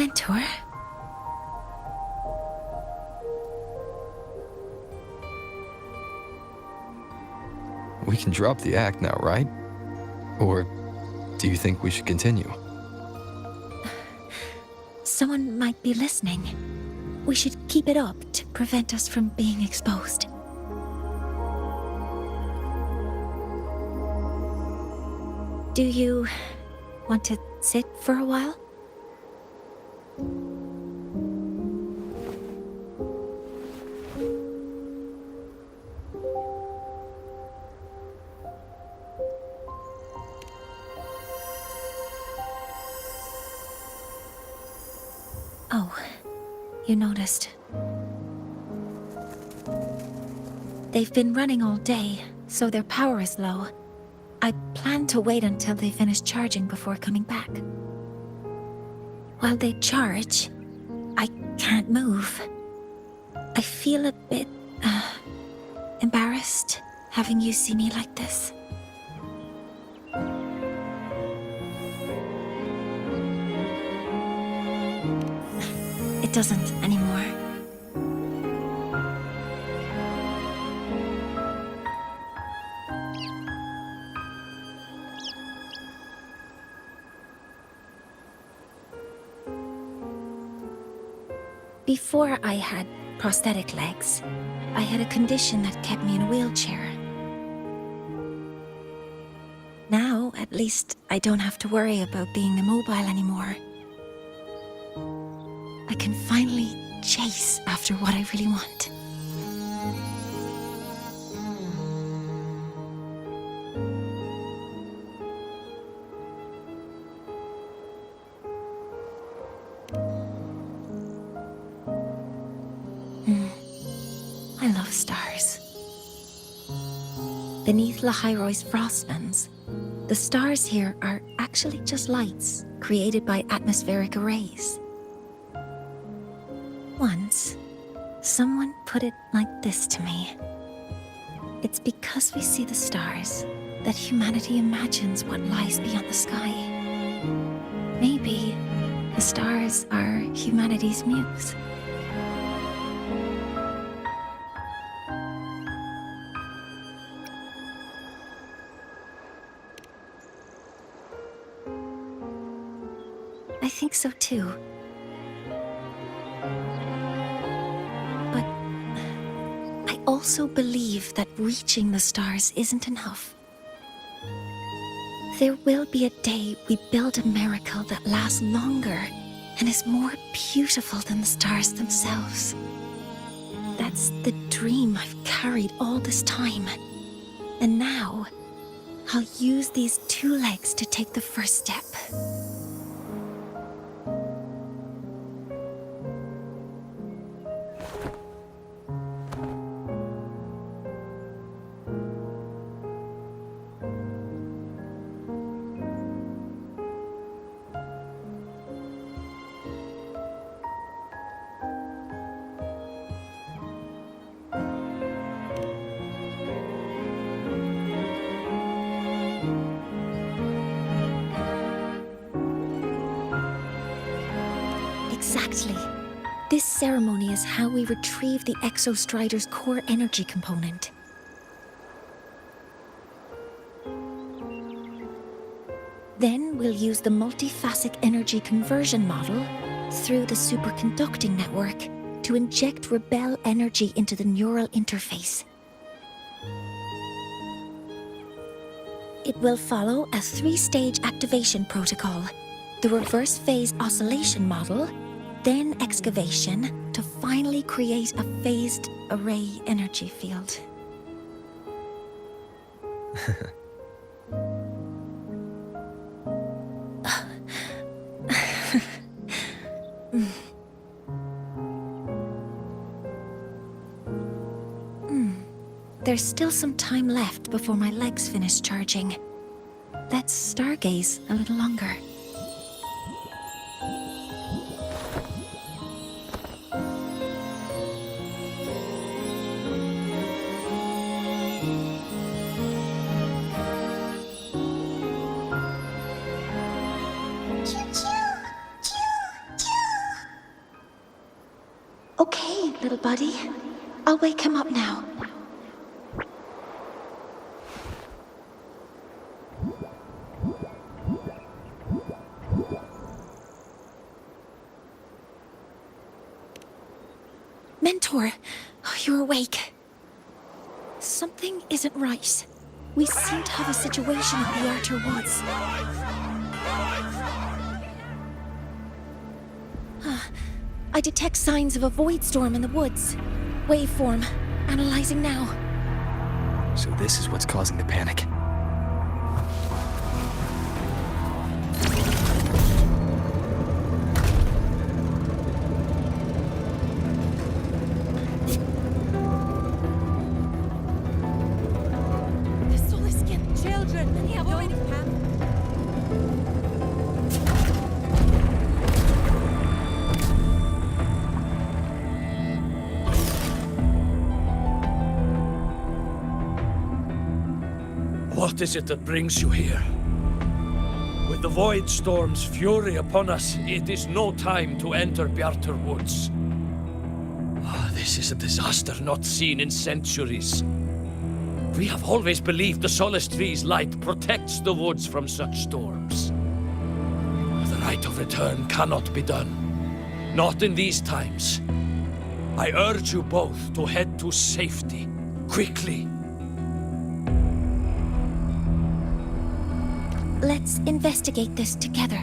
mentor. We can drop the act now, right? Or do you think we should continue? Someone might be listening. We should keep it up to prevent us from being exposed. Do you want to sit for a while? Oh, you noticed. They've been running all day, so their power is low. I plan to wait until they finish charging before coming back. While they charge, I can't move. I feel a bit, embarrassed having you see me like this. It doesn't anymore. Before I had prosthetic legs, I had a condition that kept me in a wheelchair. Now, at least, I don't have to worry about being immobile anymore. I can finally chase after what I really want. I love stars. Beneath Lahiroy's frostlands, the stars here are actually just lights created by atmospheric arrays. Once, someone put it like this to me. It's because we see the stars that humanity imagines what lies beyond the sky. Maybe the stars are humanity's muse. I think so too. But I also believe that reaching the stars isn't enough. There will be a day we build a miracle that lasts longer and is more beautiful than the stars themselves. That's the dream I've carried all this time. And now, I'll use these two legs to take the first step. Exactly. This ceremony is how we retrieve the Exostrider's core energy component. Then we'll use the multiphasic energy conversion model through the superconducting network to inject rebel energy into the neural interface. It will follow a 3-stage activation protocol: the reverse phase oscillation model, then excavation, to finally create a phased array energy field. There's still some time left before my legs finish charging. Let's stargaze a little longer. Okay, little buddy. I'll wake him up now. Mentor, you're awake. Something isn't right. We seem to have a situation at the Outer Woods. I detect signs of a void storm in the woods. Waveform. Analyzing now. So this is what's causing the panic. The solar skin. Children, yeah, what is Pam? What is it that brings you here? With the Void Storm's fury upon us, it is no time to enter Bjartur Woods. This is a disaster not seen in centuries. We have always believed the Solace Tree's light protects the woods from such storms. The rite of return cannot be done. Not in these times. I urge you both to head to safety, quickly. Let's investigate this together.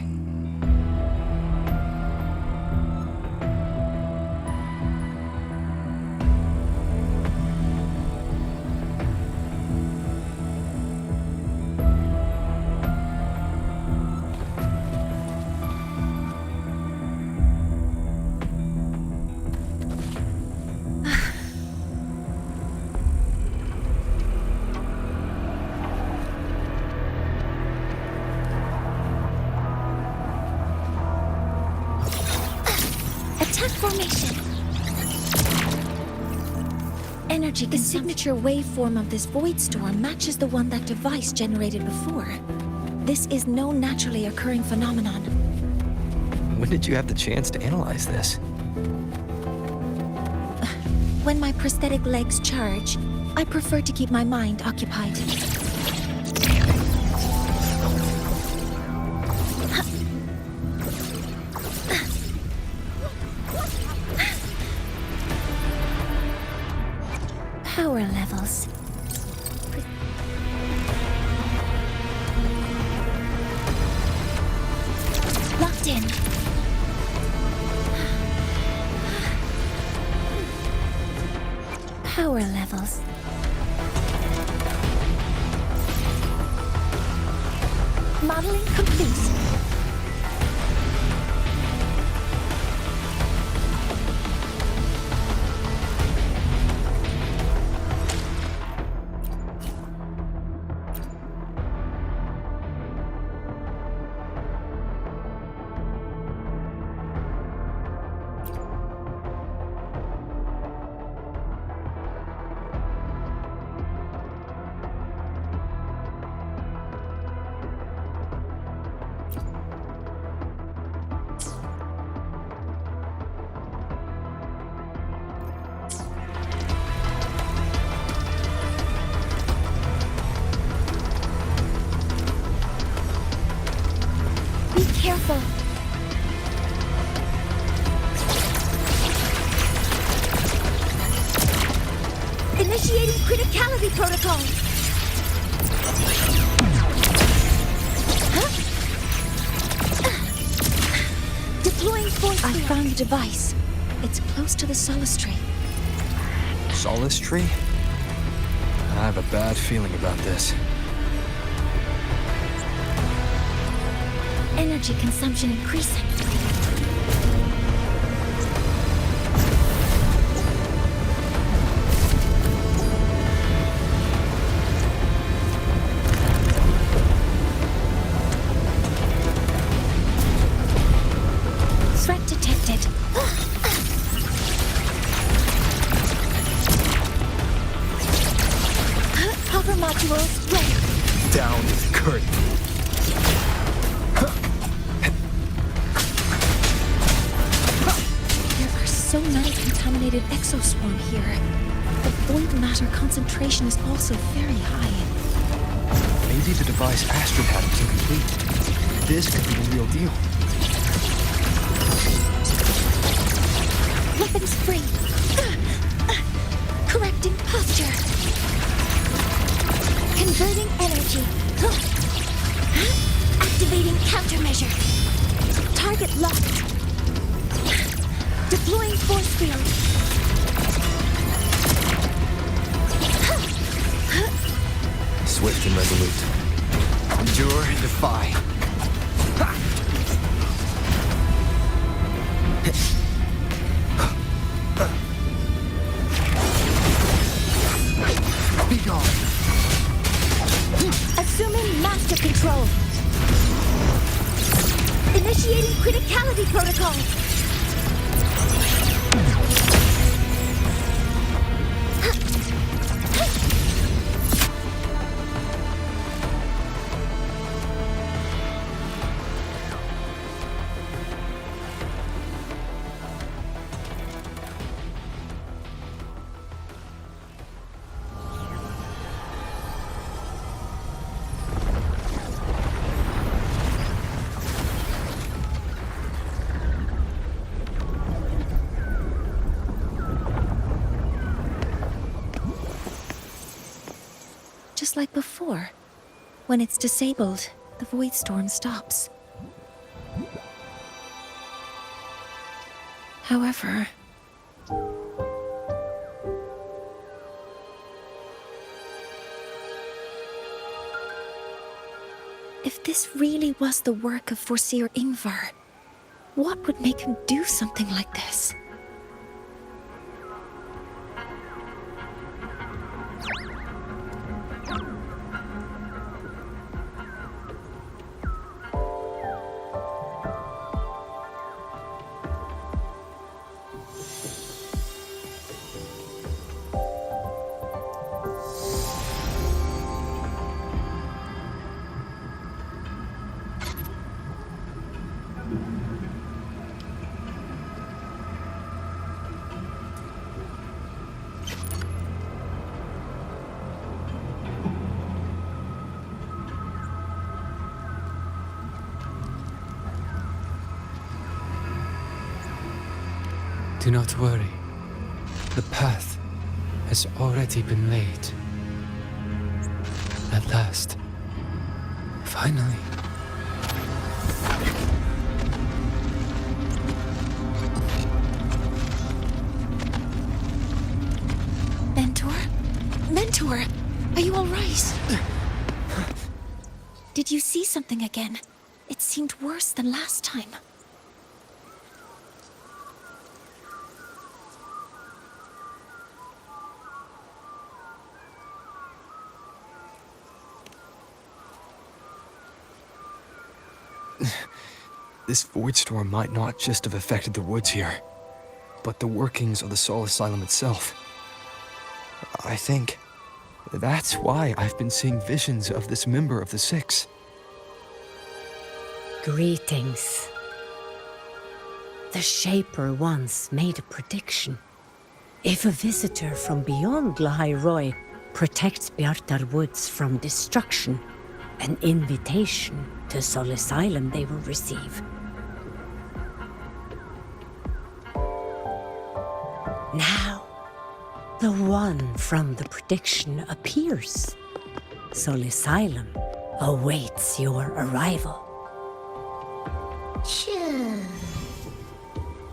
Formation. Energy. The signature waveform of this void storm matches the one that device generated before. This is no naturally occurring phenomenon. When did you have the chance to analyze this? When my prosthetic legs charge, I prefer to keep my mind occupied. Power levels. Locked in. Power levels. Modeling complete. Careful. Initiating criticality protocol. Deploying force. I found the device. It's close to the Solace Tree. Solace Tree? I have a bad feeling about this. Energy consumption increasing. Threat detected. Cover modules ready. Down is the curtain. There are so many contaminated exoswarm here. The void matter concentration is also very high. Maybe the device Astrid had was incomplete. This could be the real deal. Weapons free. Correcting posture. Converting energy. Activating countermeasure. Target locked. Deploying force field. Swift and resolute. Endure and defy. Be gone. Assuming master control. Initiating criticality protocol. Just like before. When it's disabled, the void storm stops. However... if this really was the work of Foreseer Ingvar, what would make him do something like this? Do not worry. The path has already been laid. At last. Finally. Mentor? Mentor! Are you all right? Did you see something again? It seemed worse than last time. This void storm might not just have affected the woods here, but the workings of the Soul Asylum itself. I think that's why I've been seeing visions of this member of the Six. Greetings. The Shaper once made a prediction. If a visitor from beyond Lahai protects Bjartar Woods from destruction, an invitation to Soul Asylum they will receive. Now, the one from the prediction appears. Soul Asylum awaits your arrival. Choo.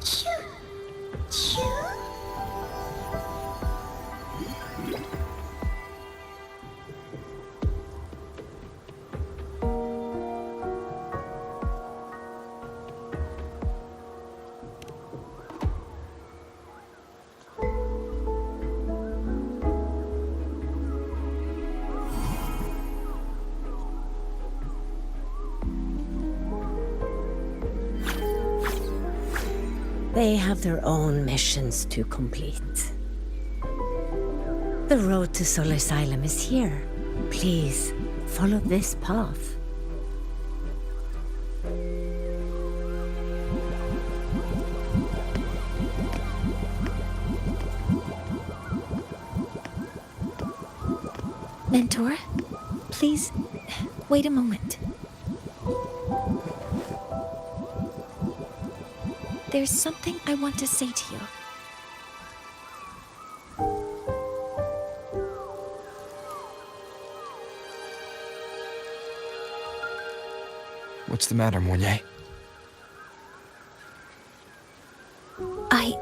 Choo. Choo. They have their own missions to complete. The road to Soul Asylum is here. Please, follow this path. Mentor, please wait a moment. There's something I want to say to you. What's the matter, Mornier? I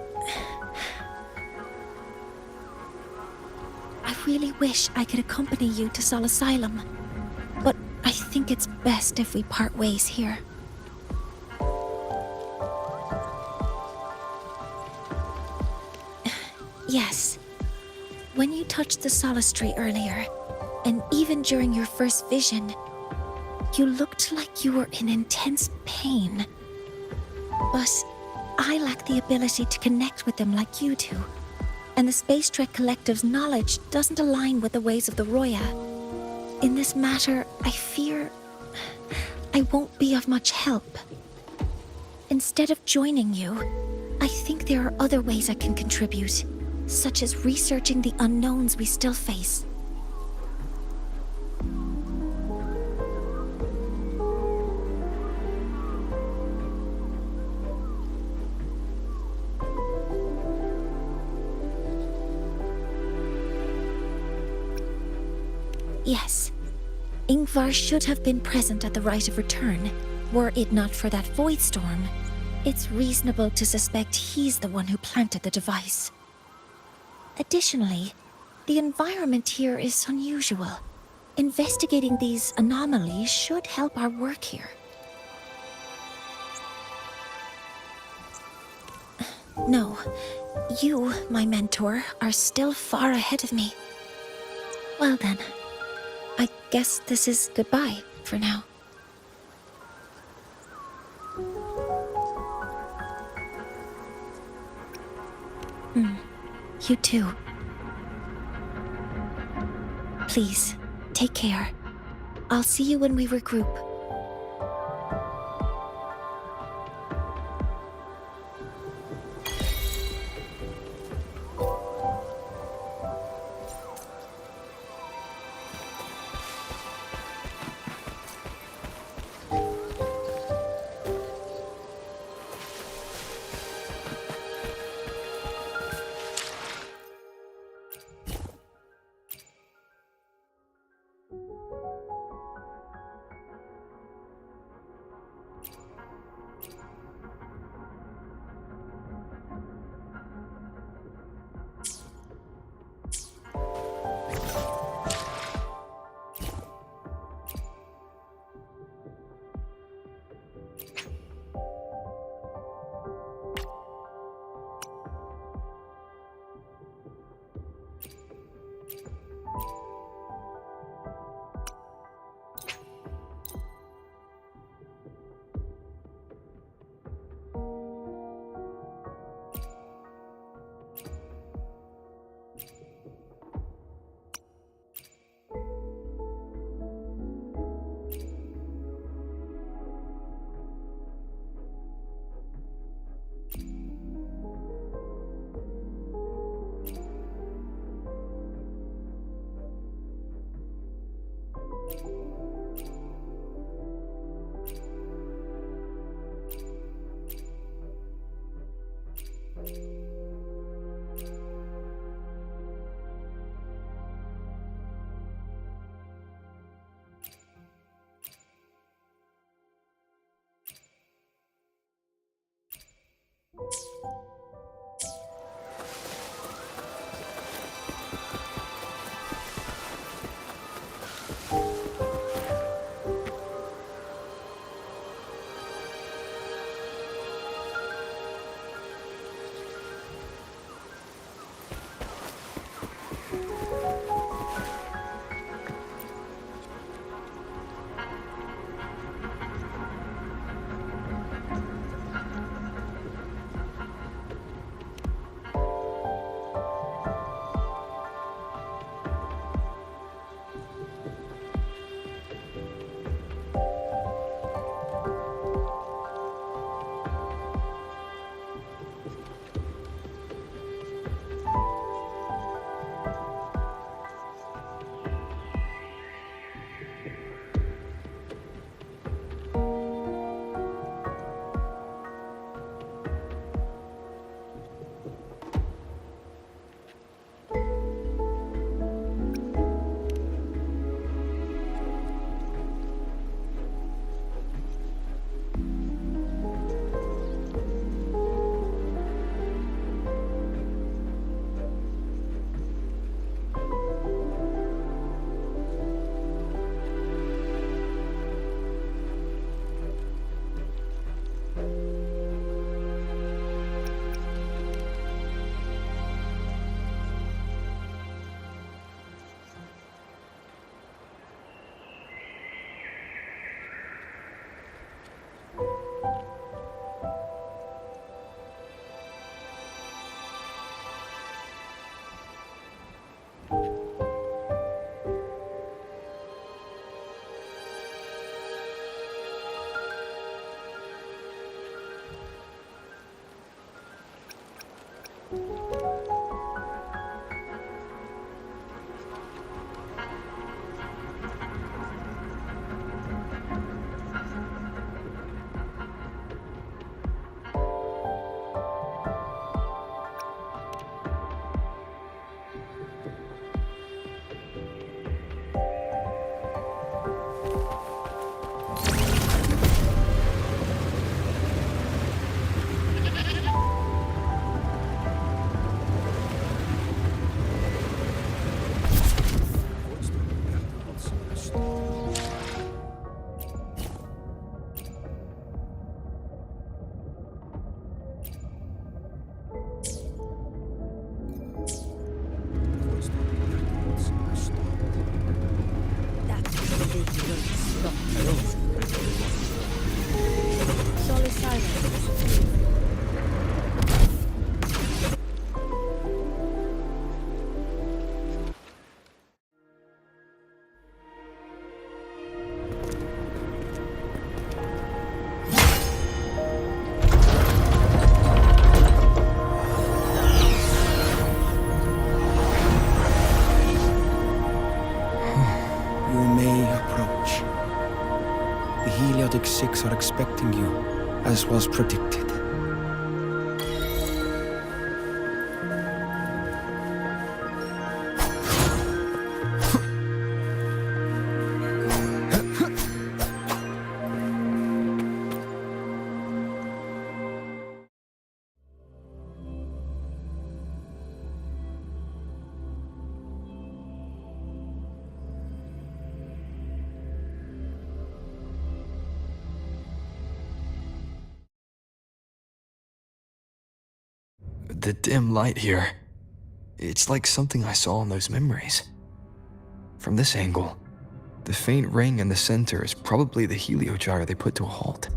really wish I could accompany you to Sol Asylum, but I think it's best if we part ways here. Yes. When you touched the Solace Tree earlier, and even during your first vision, you looked like you were in intense pain. But I lack the ability to connect with them like you do, and the Space Trek Collective's knowledge doesn't align with the ways of the Roya. In this matter, I fear I won't be of much help. Instead of joining you, I think there are other ways I can contribute, such as researching the unknowns we still face. Yes, Ingvar should have been present at the Rite of Return. Were it not for that void storm, it's reasonable to suspect he's the one who planted the device. Additionally, the environment here is unusual. Investigating these anomalies should help our work here. No, you, my mentor, are still far ahead of me. Well then, I guess this is goodbye for now. You too. Please, take care. I'll see you when we regroup. The Heliotic Six are expecting you, as was predicted. The dim light here. It's like something I saw in those memories. From this angle, the faint ring in the center is probably the heliogyre they put to a halt.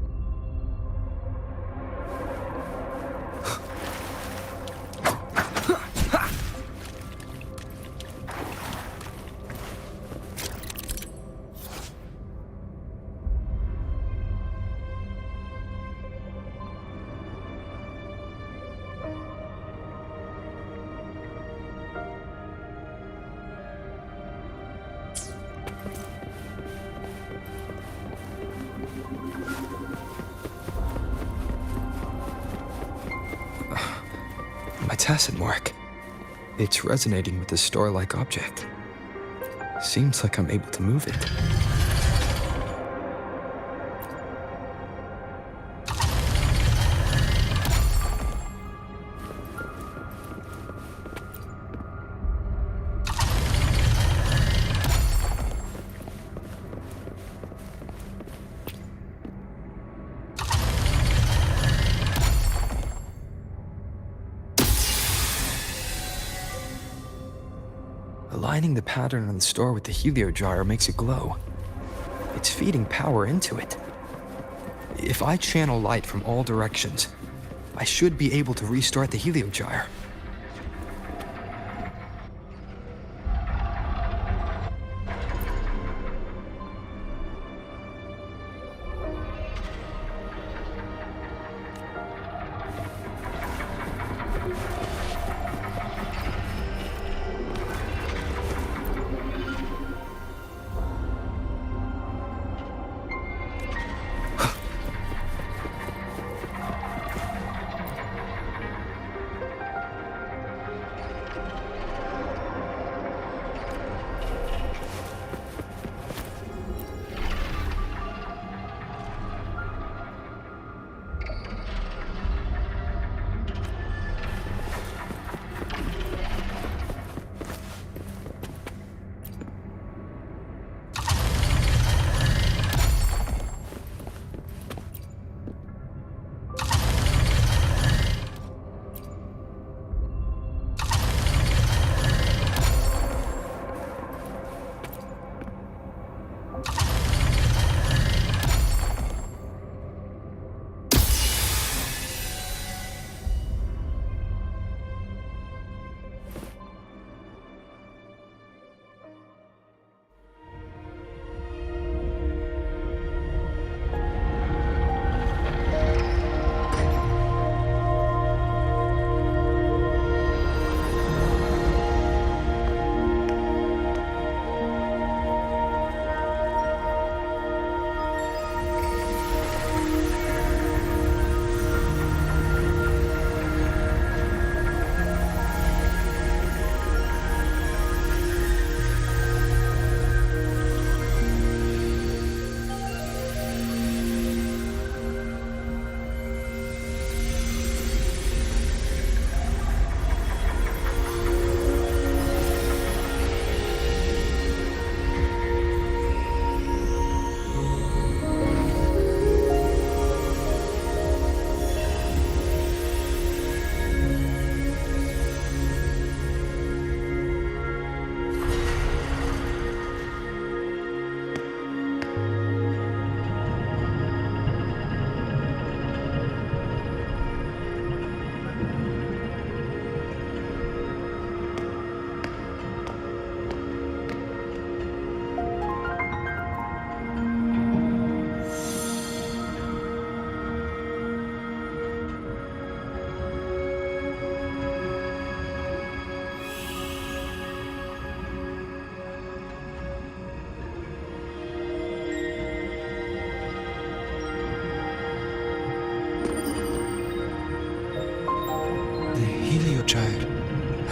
My tacit mark. It's resonating with this star-like object. Seems like I'm able to move it. Aligning the pattern on the star with the heliogyre makes it glow. It's feeding power into it. If I channel light from all directions, I should be able to restart the heliogyre.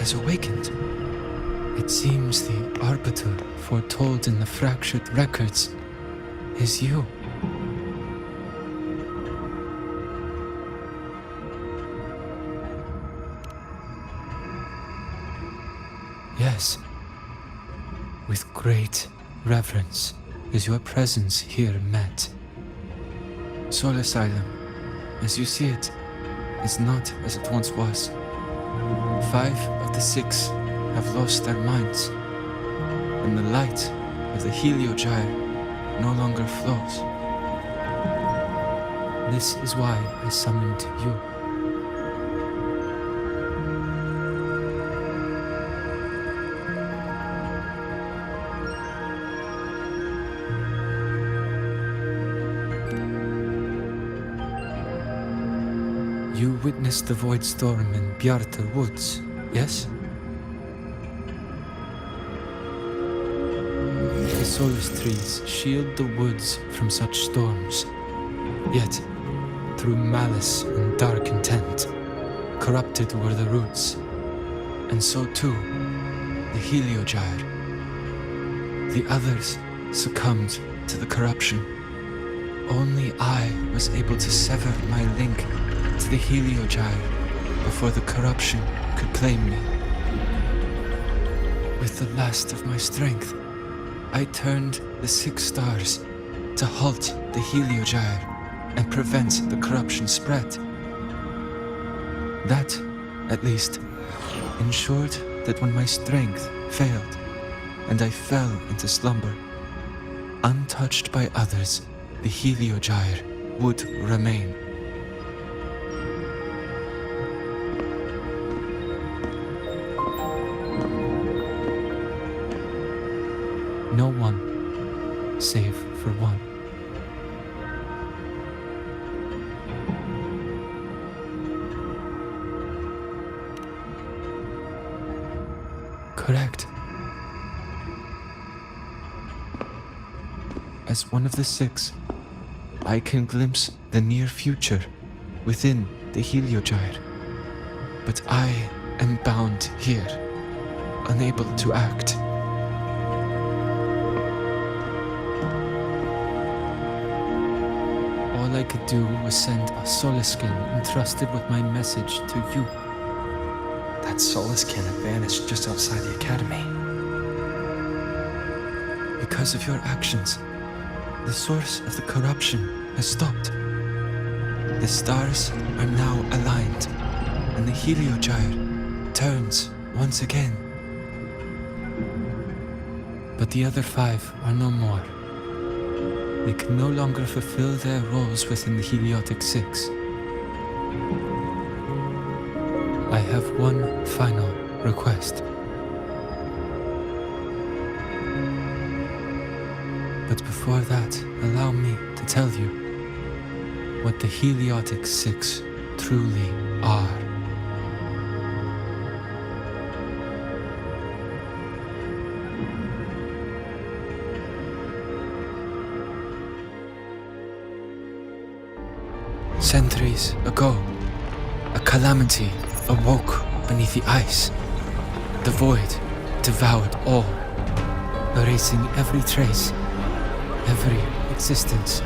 has awakened. It seems the arbiter foretold in the fractured records is you. Yes. With great reverence is your presence here met. Soul Asylum, as you see it, is not as it once was. 5 of the 6 have lost their minds, and the light of the Heliogyre no longer flows. This is why I summoned you. You witnessed the void storm in Bjartar Woods, yes? The Solus trees shield the woods from such storms. Yet, through malice and dark intent, corrupted were the roots, and so too the Heliogyre. The others succumbed to the corruption. Only I was able to sever my link to the Heliogyre before the corruption could claim me. With the last of my strength, I turned the 6 stars to halt the Heliogyre and prevent the corruption spread. That, at least, ensured that when my strength failed and I fell into slumber, untouched by others, the Heliogyre would remain. No one, save for one. Correct. As one of the 6, I can glimpse the near future within the Heliogyre. But I am bound here, unable to act. All I could do was send a Solaskin entrusted with my message to you. That Solaskin had vanished just outside the academy. Because of your actions, the source of the corruption has stopped. The stars are now aligned, and the Heliogyre turns once again. But the other 5 are no more. They can no longer fulfill their roles within the Heliotic 6. I have one final request. But before that, allow me to tell you what the Heliotic 6 truly are. Centuries ago, a calamity awoke beneath the ice. The void devoured all, erasing every trace, every existence.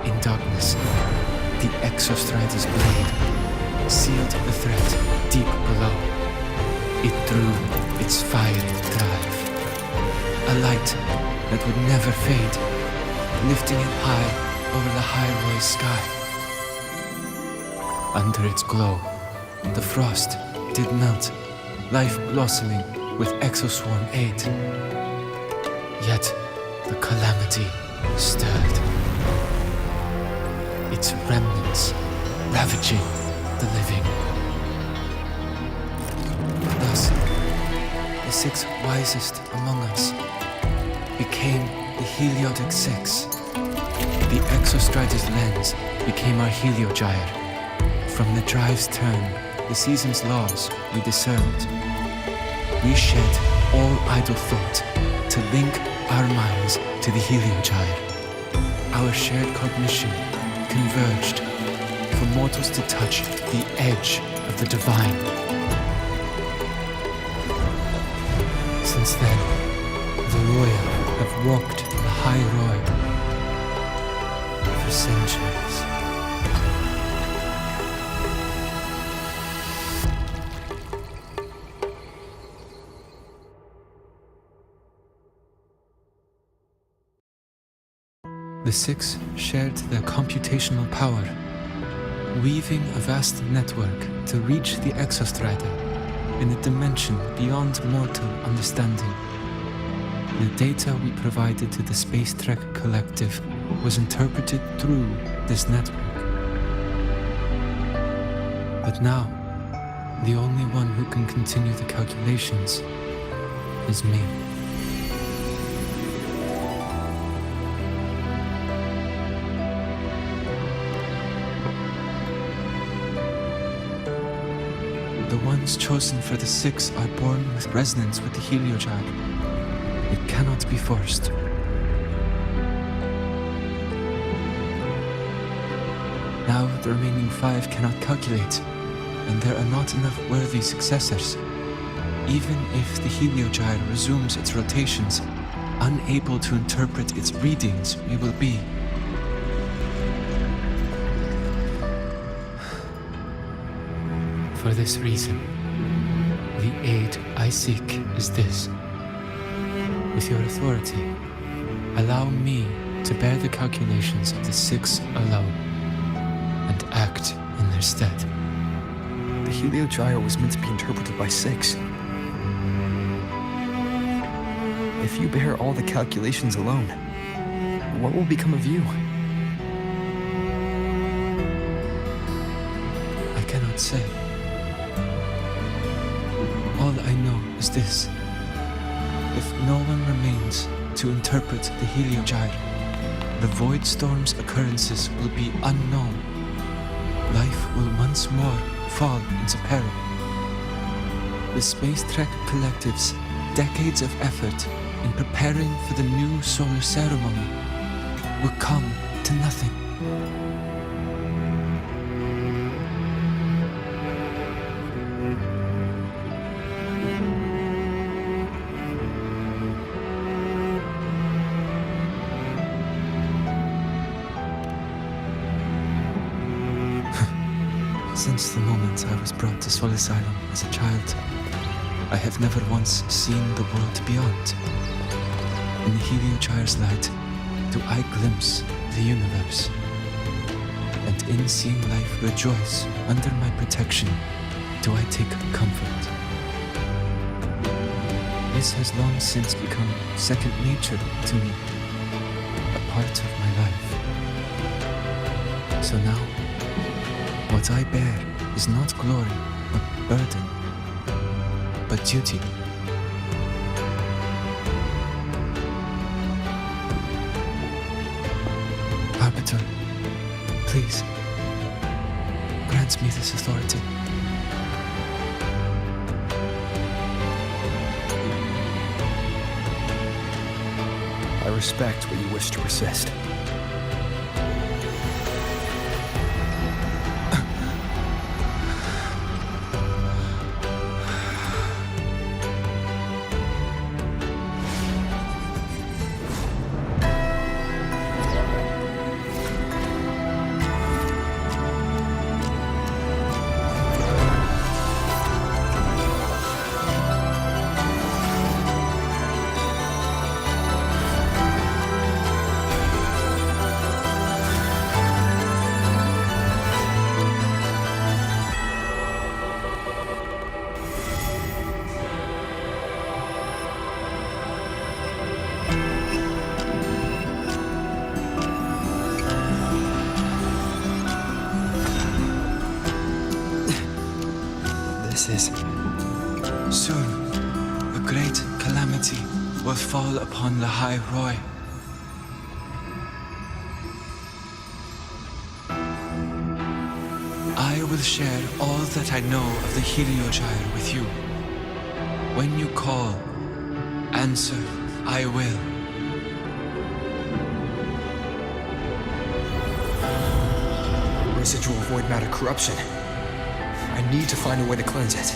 In darkness, the Exostrider's blade sealed the threat deep below. It drew its fiery drive, a light that would never fade, lifting it high over the high sky. Under its glow, the frost did melt, life blossoming with Exoswarm aid. Yet the calamity stirred, its remnants ravaging the living. Thus, the 6 wisest among us became the Heliotic 6. The Exostrider's lens became our Heliogyre. From the drive's turn, the season's laws we discerned. We shed all idle thought to link our minds to the Heliogyre. Our shared cognition converged for mortals to touch the edge of the divine. Since then, the royal have walked the high road for centuries. The six shared their computational power, weaving a vast network to reach the Exostrider in a dimension beyond mortal understanding. The data we provided to the Space Trek Collective was interpreted through this network. But now, the only one who can continue the calculations is me. The ones chosen for the six are born with resonance with the heliogyre. It cannot be forced. Now the remaining five cannot calculate, and there are not enough worthy successors. Even if the heliogyre resumes its rotations, unable to interpret its readings, we will be. For this reason, the aid I seek is this. With your authority, allow me to bear the calculations of the six alone, and act in their stead. The heliogyre was meant to be interpreted by six. If you bear all the calculations alone, what will become of you? I cannot say. All I know is this. If no one remains to interpret the heliogyre, the Void Storm's occurrences will be unknown. Life will once more fall into peril. The Space Trek Collective's decades of effort in preparing for the new solar ceremony will come to nothing. Since the moment I was brought to Sol Asylum as a child, I have never once seen the world beyond. In the heliogyre's light, do I glimpse the universe. And in seeing life rejoice under my protection, do I take comfort. This has long since become second nature to me, a part of my life. So now, what I bear is not glory or burden, but duty. Arbiter, please, grant me this authority. I respect what you wish to resist. Soon, a great calamity will fall upon the High Roy. I will share all that I know of the heliogyre with you. When you call, answer, I will. Residual void matter corruption. I I need to find a way to cleanse it.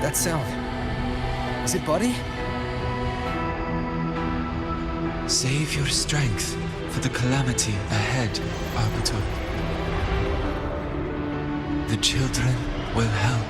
That sound. Is it Buddy? Save your strength for the calamity ahead, Arbiter. The children will help.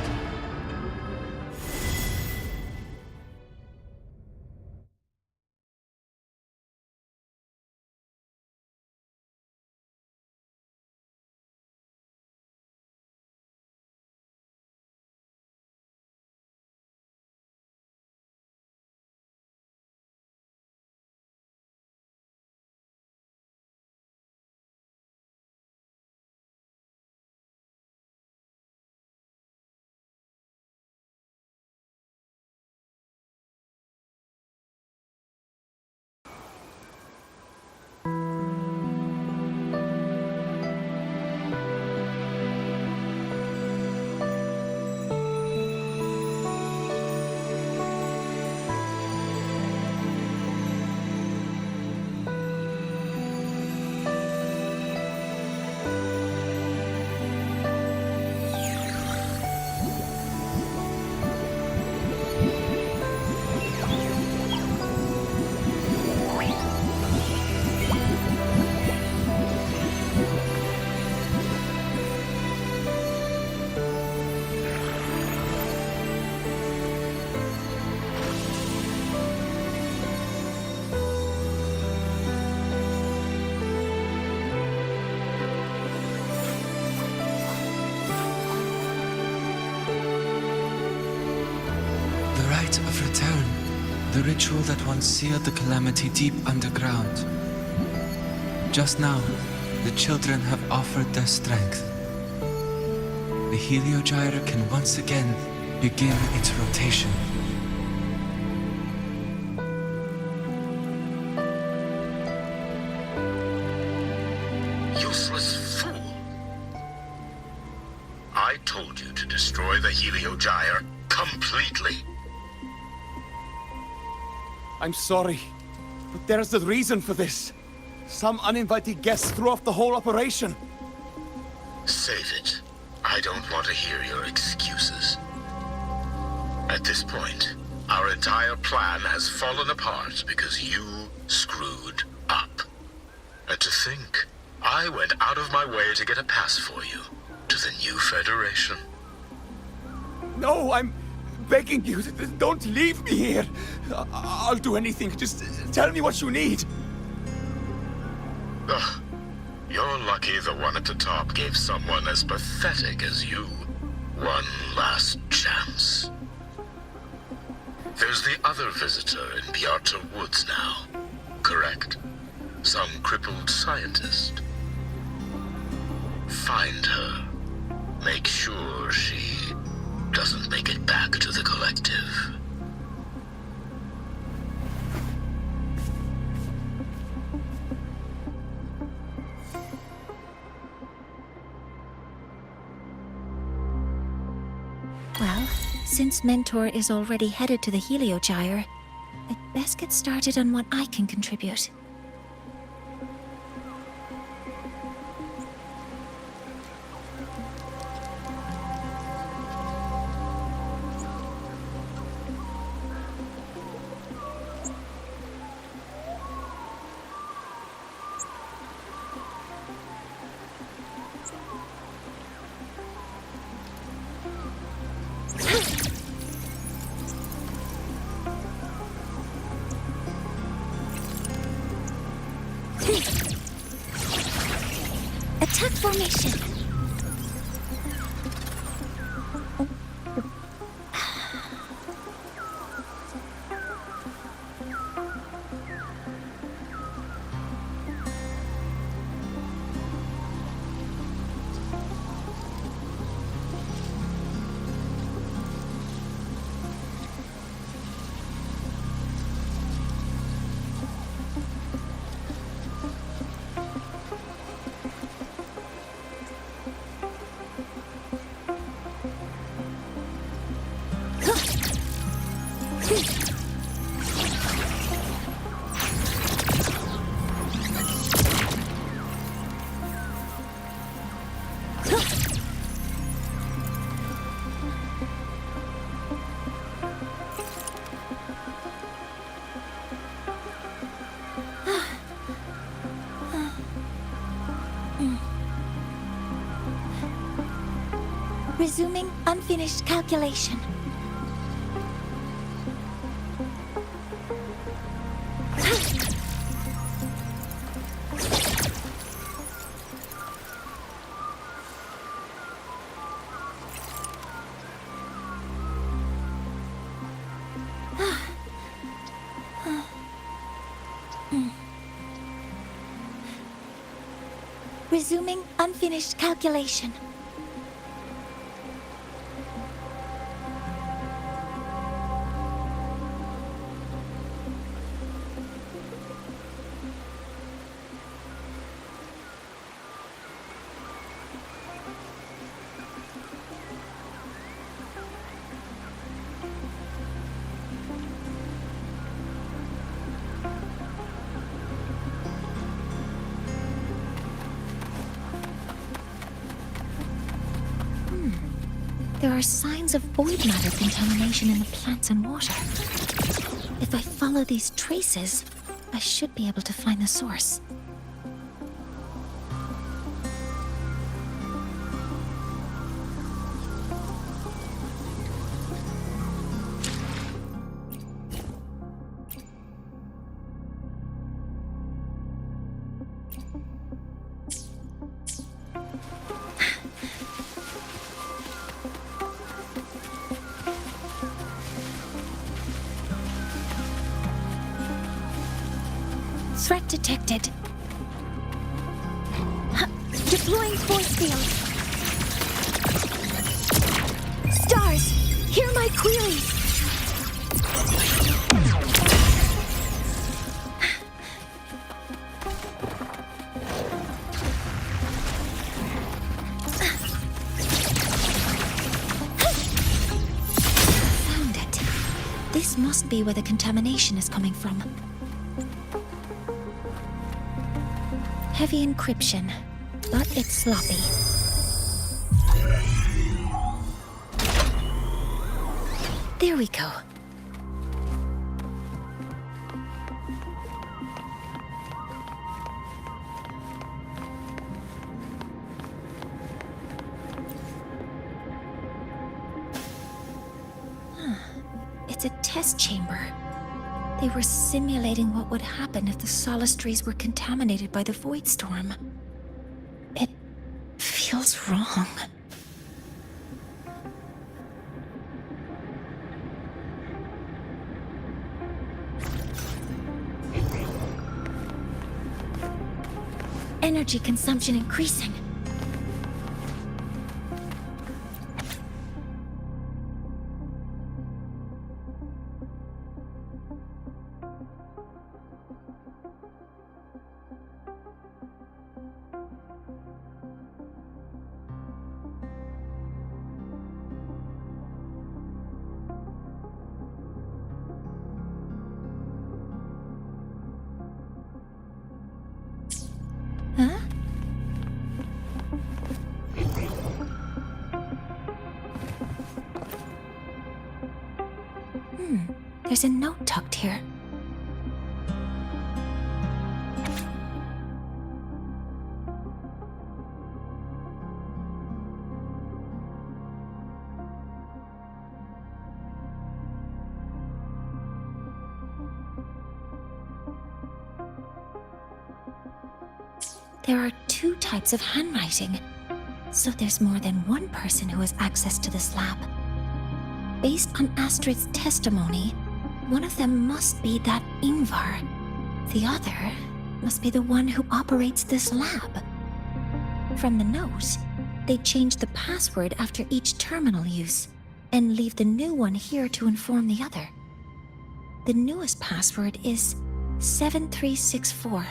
Of return, the ritual that once sealed the calamity deep underground. Just now, the children have offered their strength. The Heliogyre can once again begin its rotation. Useless fool! I told you to destroy the Heliogyre completely. I'm sorry, but there's a reason for this. Some uninvited guests threw off the whole operation. Save it. I don't want to hear your excuses. At this point, our entire plan has fallen apart because you screwed up. And to think, I went out of my way to get a pass for you to the new Federation. No, I'm begging you, don't leave me here. I'll do anything. Just tell me what you need. Ugh. You're lucky the one at the top gave someone as pathetic as you one last chance. There's the other visitor in Bjartar Woods now, correct? Some crippled scientist. Find her. Make sure she doesn't make it back to the collective. Well, since Mentor is already headed to the Heliogyre, I'd best get started on what I can contribute. Attack formation! Resuming unfinished calculation. Resuming unfinished calculation. There are signs of void matter contamination in the plants and water. If I follow these traces, I should be able to find the source. Threat detected. Deploying force field. Stars, hear my queries. Found it. This must be where the contamination is coming from. Heavy encryption, but it's sloppy. There we go. It's a test chamber. They were simulating what would happen if the solistries were contaminated by the void storm. It feels wrong. Energy consumption increasing. Huh? There's a note tucked here. There are 2 types of handwriting, so there's more than one person who has access to this lab. Based on Astrid's testimony, one of them must be that Ingvar. The other must be the one who operates this lab. From the note, they change the password after each terminal use, and leave the new one here to inform the other. The newest password is 7364.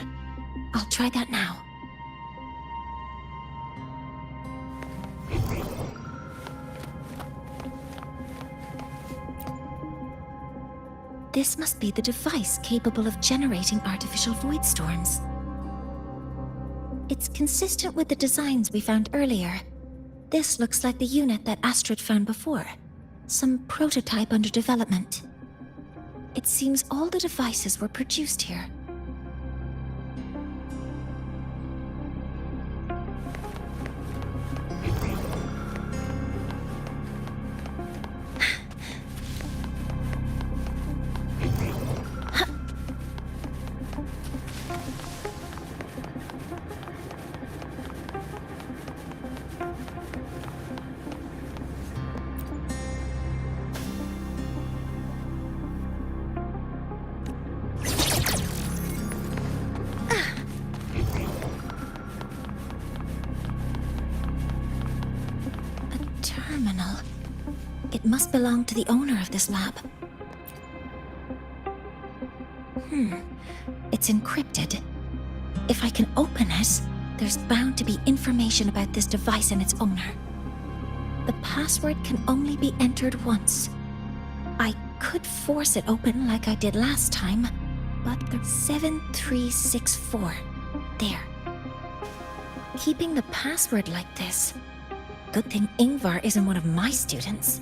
I'll try that now. This must be the device capable of generating artificial void storms. It's consistent with the designs we found earlier. This looks like the unit that Astrid found before. Some prototype under development. It seems all the devices were produced here. terminal. It must belong to the owner of this lab. It's encrypted. If I can open it, there's bound to be information about this device and its owner. The password can only be entered once. I could force it open like I did last time, but the 7364. There. Keeping the password like this. Good thing Ingvar isn't one of my students.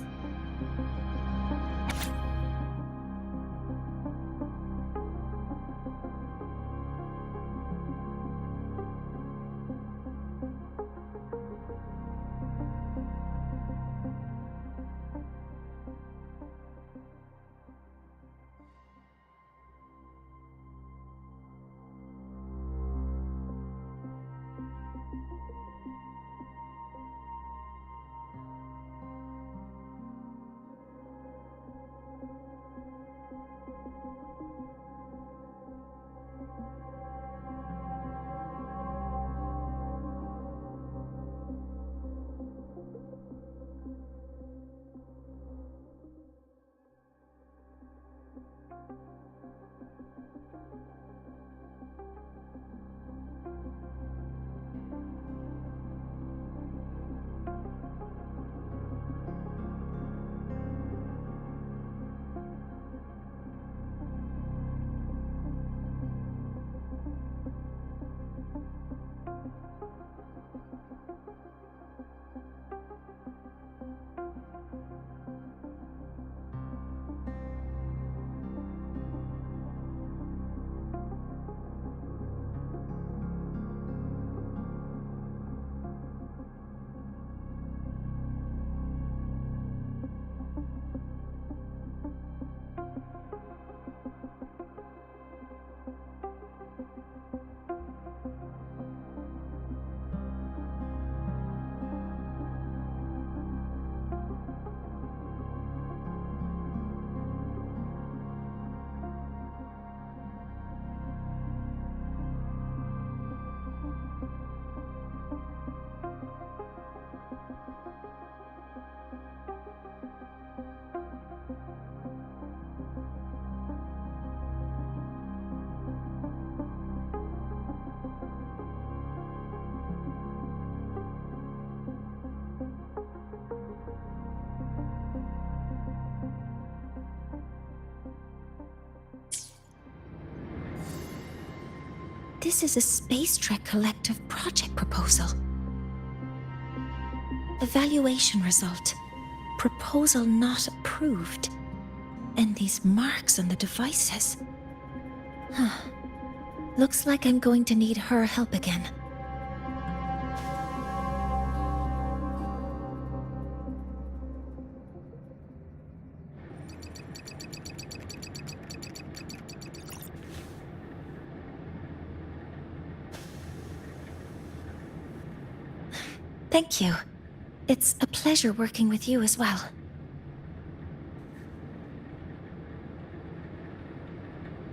This is a Space Trek Collective project proposal. Evaluation result. Proposal not approved. And these marks on the devices. Looks like I'm going to need her help again. Thank you. It's a pleasure working with you as well.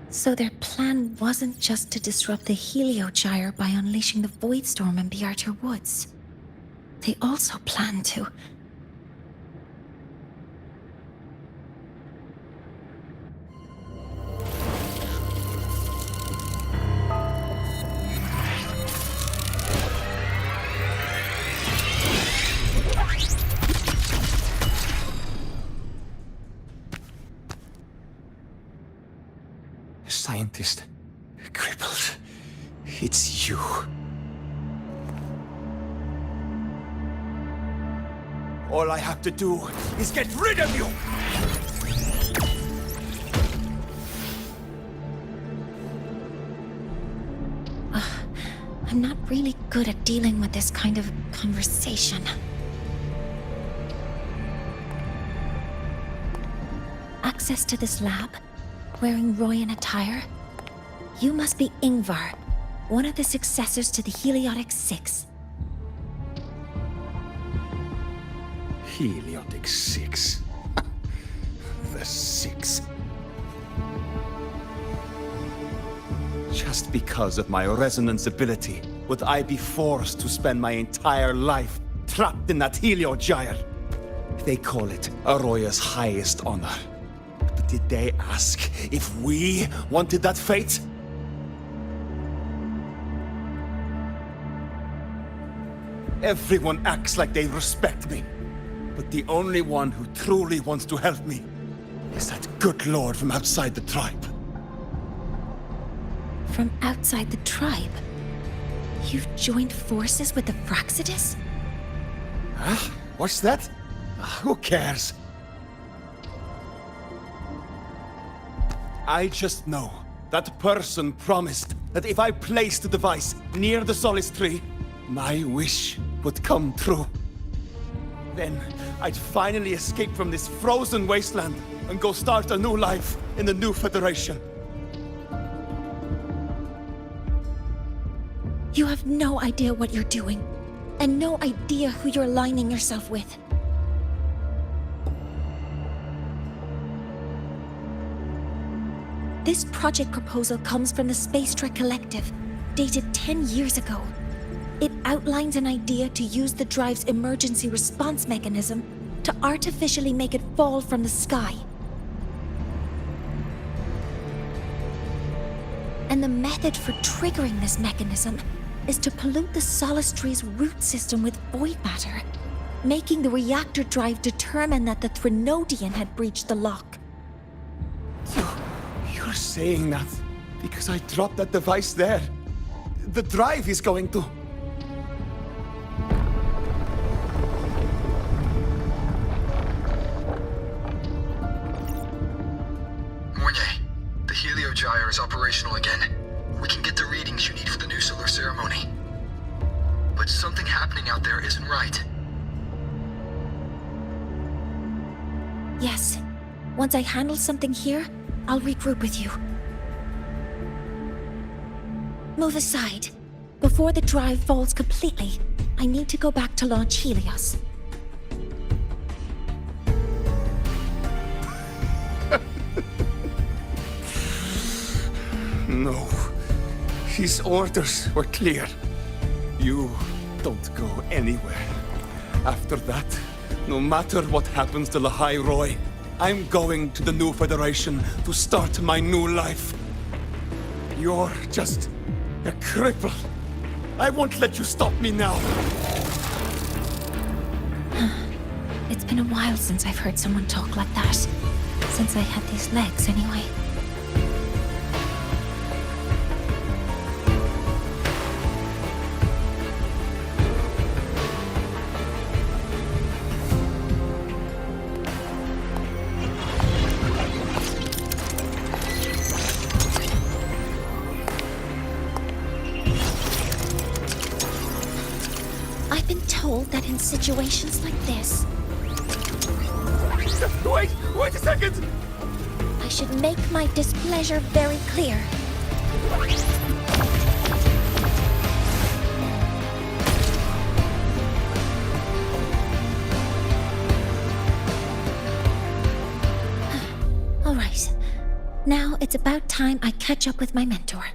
So their plan wasn't just to disrupt the Heliogyre by unleashing the Voidstorm in Bjartar Woods. They also planned to... Scientist. Crippled. It's you. All I have to do is get rid of you! I'm not really good at dealing with this kind of conversation. Access to this lab? Wearing Royan attire? You must be Ingvar, one of the successors to the Heliotic Six. Heliotic Six. The Six. Just because of my resonance ability, would I be forced to spend my entire life trapped in that Heliogyre? They call it Aroya's highest honor. But did they ask if we wanted that fate? Everyone acts like they respect me. But the only one who truly wants to help me is that good lord from outside the tribe. From outside the tribe? You've joined forces with the Fraxidus? Huh? What's that? Who cares? I just know that person promised that if I placed the device near the solace tree, my wish would come true. Then I'd finally escape from this frozen wasteland and go start a new life in the new Federation. You have no idea what you're doing, and no idea who you're aligning yourself with. This project proposal comes from the Space Trek Collective, dated 10 years ago. It outlines an idea to use the drive's emergency response mechanism to artificially make it fall from the sky. And the method for triggering this mechanism is to pollute the Solace Tree's root system with void matter, making the reactor drive determine that the Threnodian had breached the lock. You're saying that because I dropped that device there. The drive is going to... Mornier, the heliogyre is operational again. We can get the readings you need for the new solar ceremony. But something happening out there isn't right. Yes. Once I handle something here, I'll regroup with you. Move aside. Before the drive falls completely, I need to go back to launch Helios. No. His orders were clear. You don't go anywhere. After that, no matter what happens to Lahai Roy, I'm going to the new Federation to start my new life. You're just a cripple. I won't let you stop me now. It's been a while since I've heard someone talk like that. Since I had these legs, anyway. I've been told that in situations like this, Wait a second! I should make my displeasure very clear. All right. Now it's about time I catch up with my mentor.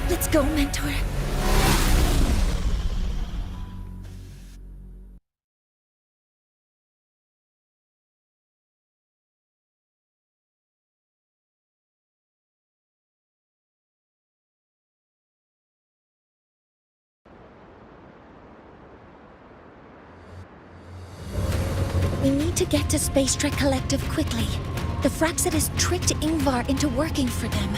Let's go, mentor. We need to get to Space Trek Collective quickly. The Fraxidus tricked Ingvar into working for them,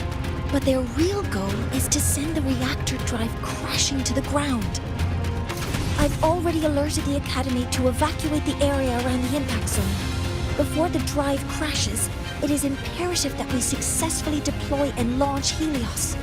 but their real goal is to send the reactor drive crashing to the ground. I've already alerted the Academy to evacuate the area around the impact zone. Before the drive crashes, it is imperative that we successfully deploy and launch Helios.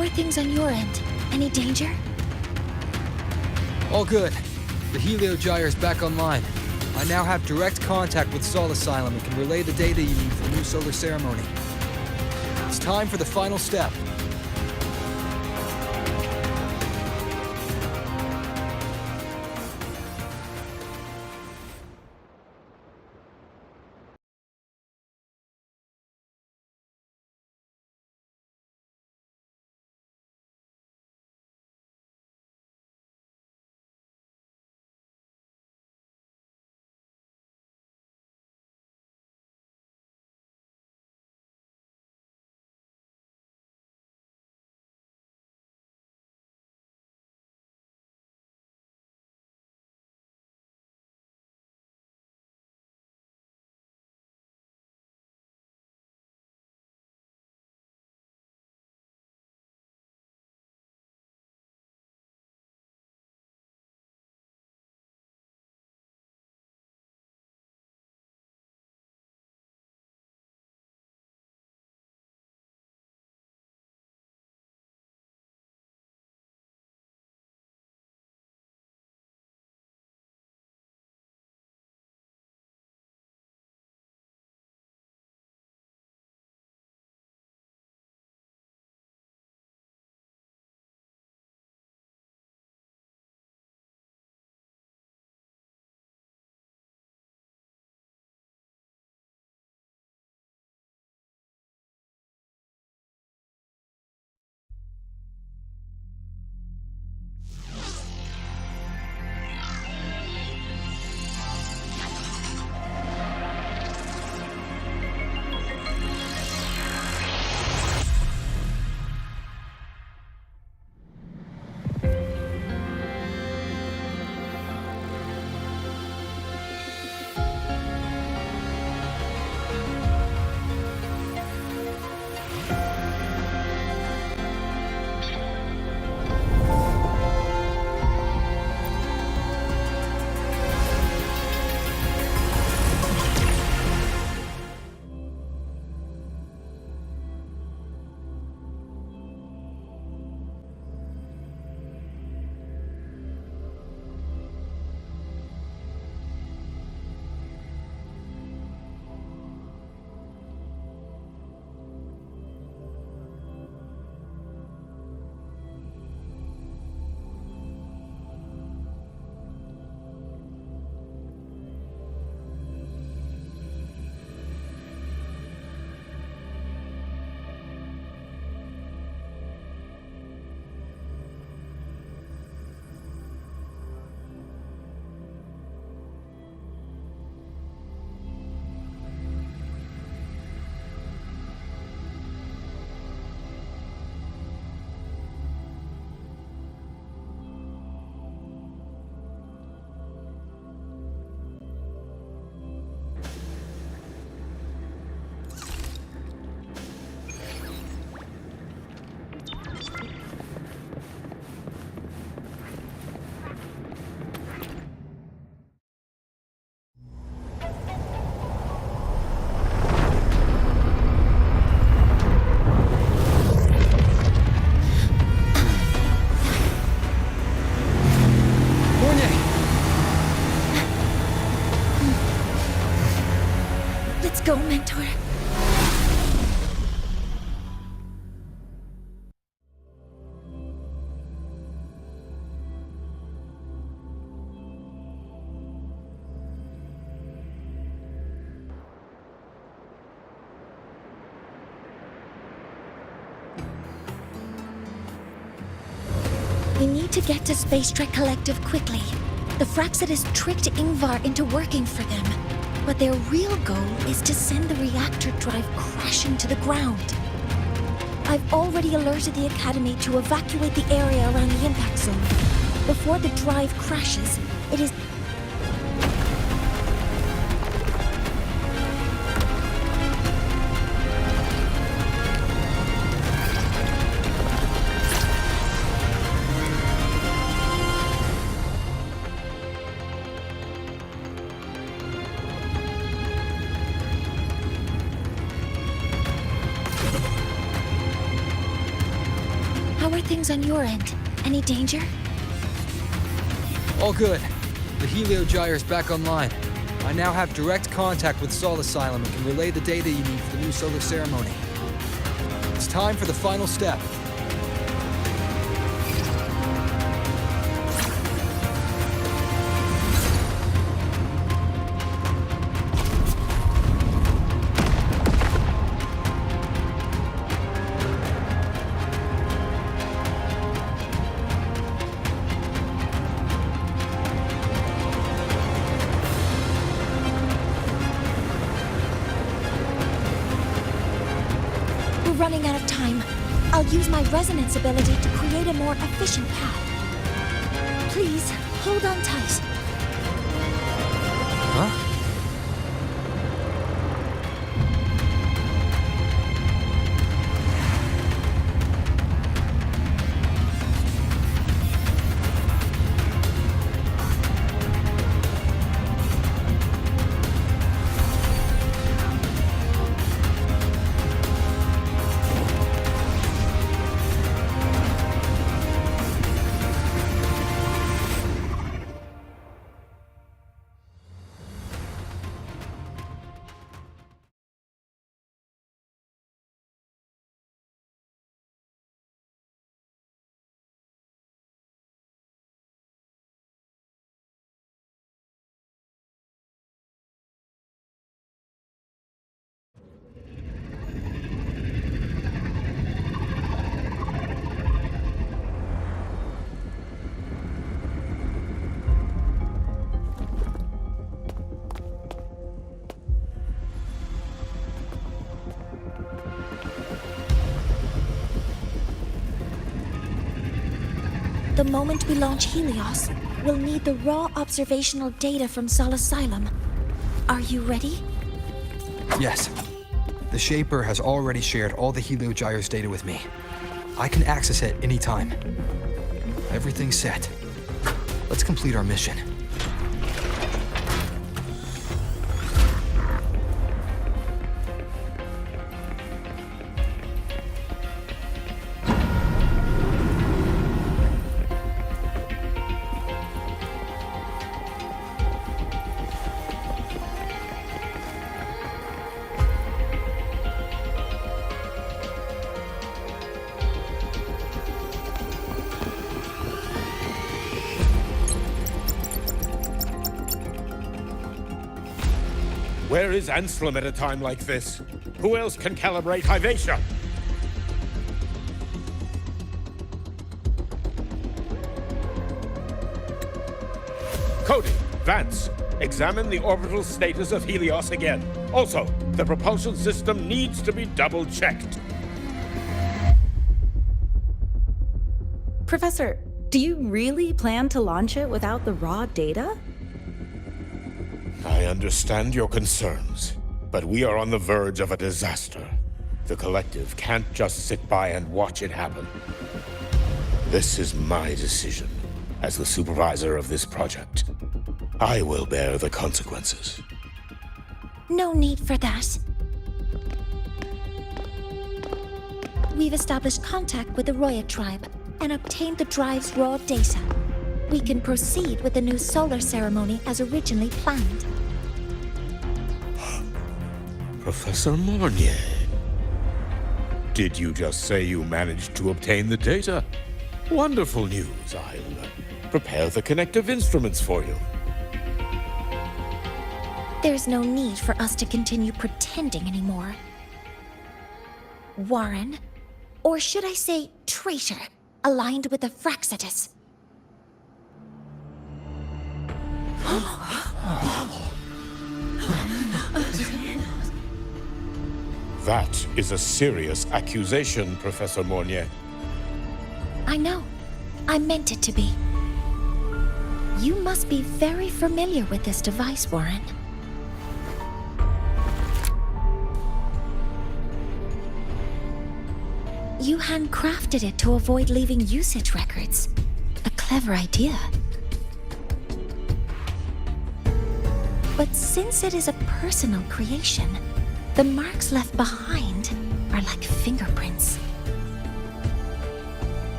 How are things on your end? Any danger? All good. The Heliogyre is back online. I now have direct contact with Sol Asylum and can relay the data you need for the new solar ceremony. It's time for the final step. Let's go, Mentor. We need to get to Space Trek Collective quickly. The Fraxid has tricked Ingvar into working for them. But their real goal is to send the reactor drive crashing to the ground. I've already alerted the Academy to evacuate the area around the impact zone. Before the drive crashes, it is... things on your end? Any danger? All good. The Heliogyre's back online. I now have direct contact with Sol Asylum and can relay the data you need for the new solar ceremony. It's time for the final step. Running out of time. I'll use my resonance ability to create a more efficient path. Please, hold on tight. Huh? The moment we launch Helios, we'll need the raw observational data from Sol Asylum. Are you ready? Yes. The Shaper has already shared all the Heliogyre's data with me. I can access it anytime. Everything's set. Let's complete our mission. Where is Anselm at a time like this? Who else can calibrate Hyvatia? Cody, Vance, examine the orbital status of Helios again. Also, the propulsion system needs to be double-checked. Professor, do you really plan to launch it without the raw data? I understand your concerns, but we are on the verge of a disaster. The Collective can't just sit by and watch it happen. This is my decision as the supervisor of this project. I will bear the consequences. No need for that. We've established contact with the Roya tribe and obtained the drive's raw data. We can proceed with the new solar ceremony as originally planned. Professor Mornier, did you just say you managed to obtain the data? Wonderful news. I'll prepare the connective instruments for you. There's no need for us to continue pretending anymore. Warren, or should I say traitor, aligned with the Fraxitus. That is a serious accusation, Professor Mornier. I know. I meant it to be. You must be very familiar with this device, Warren. You handcrafted it to avoid leaving usage records. A clever idea. But since it is a personal creation, the marks left behind are like fingerprints.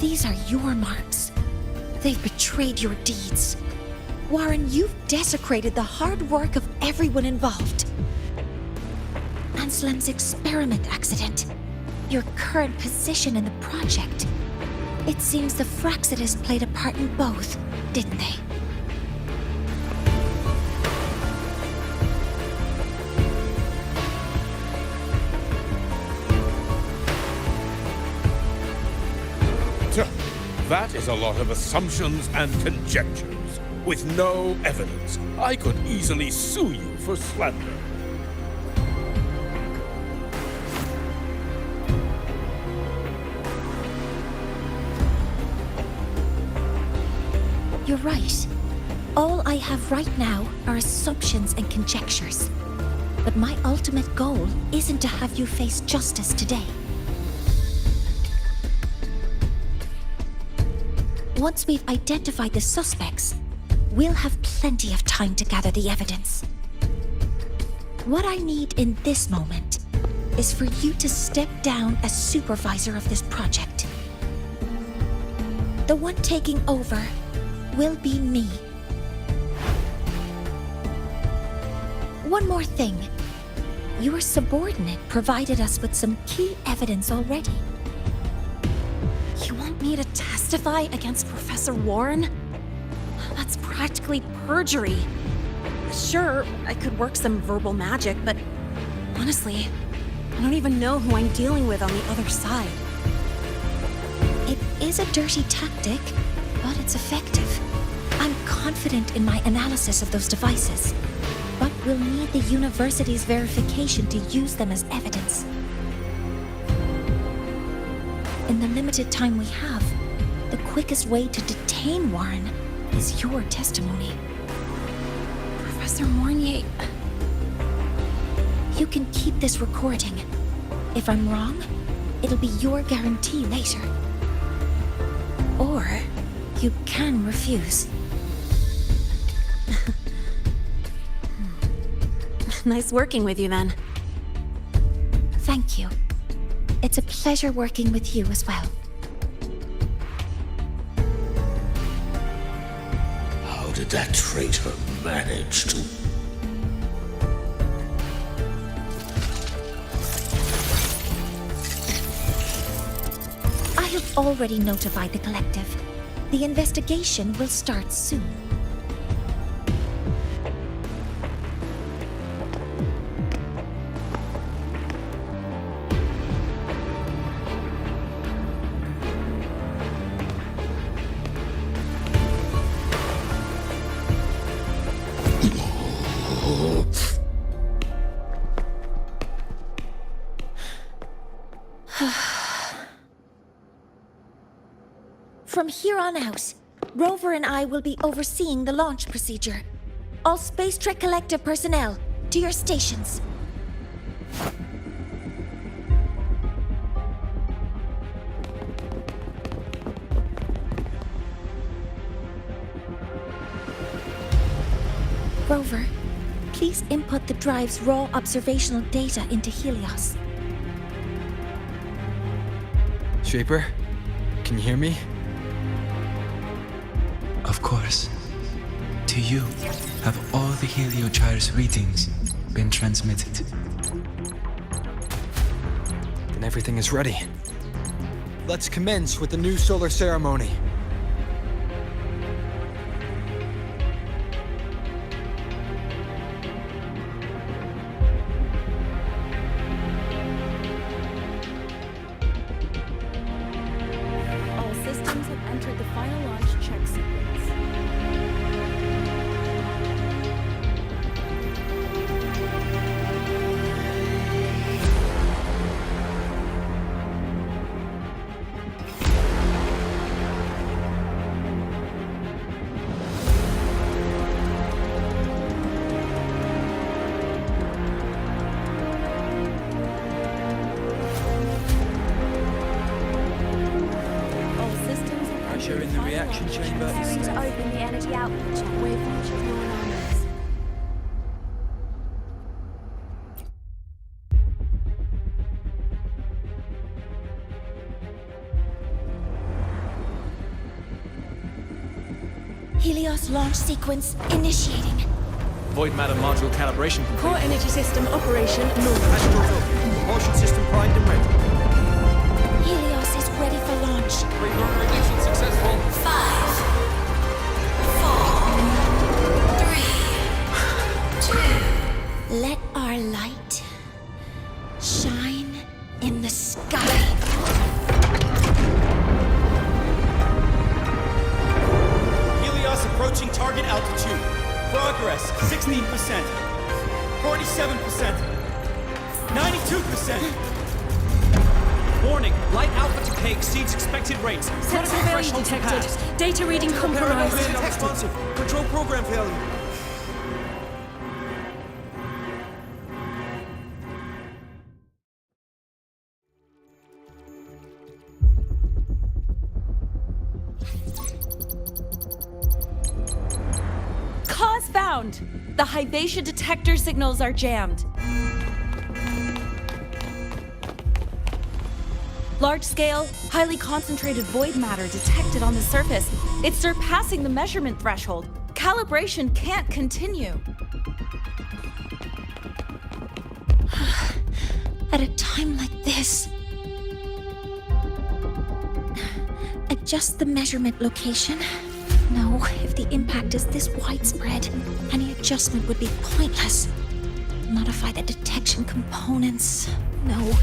These are your marks. They've betrayed your deeds. Warren, you've desecrated the hard work of everyone involved. Anselm's experiment accident. Your current position in the project. It seems the Fraxidus played a part in both, didn't they? That is a lot of assumptions and conjectures, with no evidence. I could easily sue you for slander. You're right. All I have right now are assumptions and conjectures. But my ultimate goal isn't to have you face justice today. Once we've identified the suspects, we'll have plenty of time to gather the evidence. What I need in this moment is for you to step down as supervisor of this project. The one taking over will be me. One more thing. Your subordinate provided us with some key evidence already. You want me to testify against Professor Warren? That's practically perjury. Sure, I could work some verbal magic, but honestly, I don't even know who I'm dealing with on the other side. It is a dirty tactic, but it's effective. I'm confident in my analysis of those devices, but we'll need the university's verification to use them as evidence. In the limited time we have, the quickest way to detain Warren is your testimony. Professor Mornier... You can keep this recording. If I'm wrong, it'll be your guarantee later. Or you can refuse. Nice working with you then. Thank you. It's a pleasure working with you as well. How did that traitor manage to... I have already notified the collective. The investigation will start soon. From here on out, Rover and I will be overseeing the launch procedure. All Space Trek Collective personnel, to your stations. Rover, please input the drive's raw observational data into Helios. Shaper, can you hear me? Of course. To you, have all the Heliogyre's readings been transmitted? Then everything is ready. Let's commence with the new solar ceremony. All systems have entered the final launch check sequence. All systems have Pressure entered in the final reaction launch chamber. check Preparing to open the energy output check. Waveforms are known anomalous. Helios launch sequence initiating. Void matter module calibration complete. Core energy system operation normal. Passenger filter. Propulsion system primed and ready. Helios is ready for launch. Reburner ignition successful. 5, 4, 3, 2. Let our light shine in the sky. Helios approaching target altitude. Progress 16%. 47%. 92%. Warning, light output decay exceeds expected rates. Critical failure detected. Data reading compromised. Unresponsive. Control program failure. Cause found! The Hyvatia detector signals are jammed. Large-scale, highly concentrated void matter detected on the surface. It's surpassing the measurement threshold. Calibration can't continue. At a time like this, adjust the measurement location. No, if the impact is this widespread, any adjustment would be pointless. Modify the detection components. No,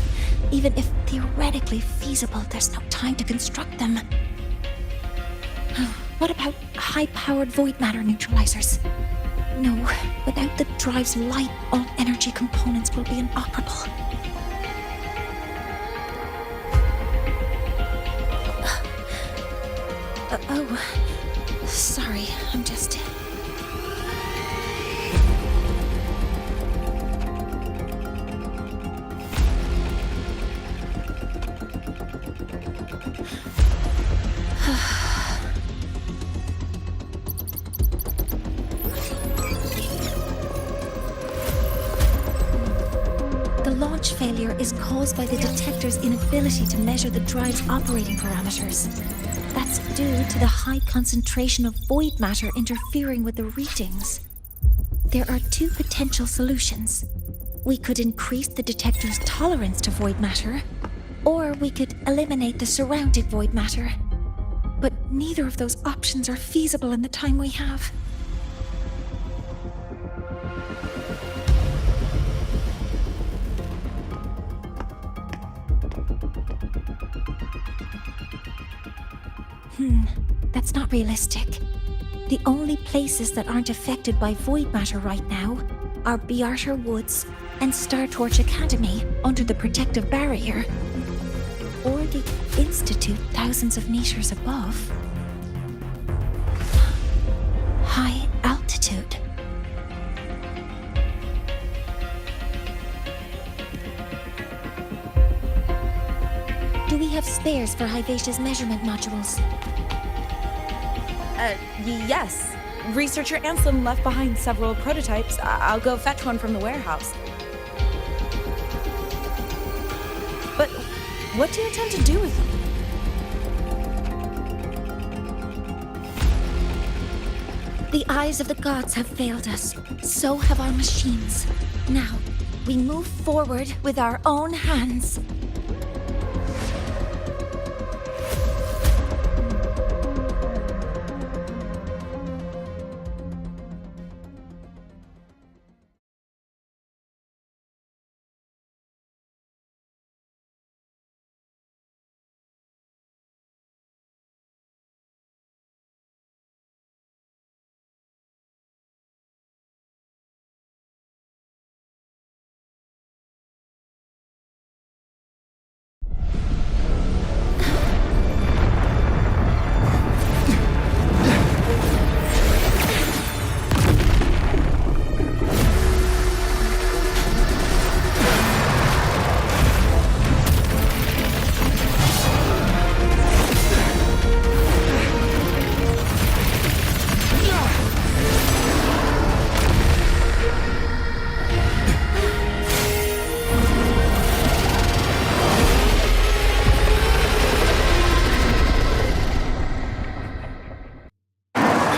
even if theoretically feasible, there's no time to construct them. What about high-powered void matter neutralizers? No, without the drive's light, all energy components will be inoperable. Sorry, I'm just... The launch failure is caused by the detector's inability to measure the drive's operating parameters. That's due to the high concentration of void matter interfering with the readings. There are two potential solutions. We could increase the detector's tolerance to void matter, or we could eliminate the surrounding void matter. But neither of those options are feasible in the time we have. That's not realistic. The only places that aren't affected by void matter right now are Bjartar Woods and Star Torch Academy under the protective barrier, or the Institute thousands of meters above. High altitude. Do we have spares for Hyvatia's measurement modules? Yes. Researcher Ansem left behind several prototypes. I'll go fetch one from the warehouse. But what do you intend to do with them? The eyes of the gods have failed us. So have our machines. Now, we move forward with our own hands.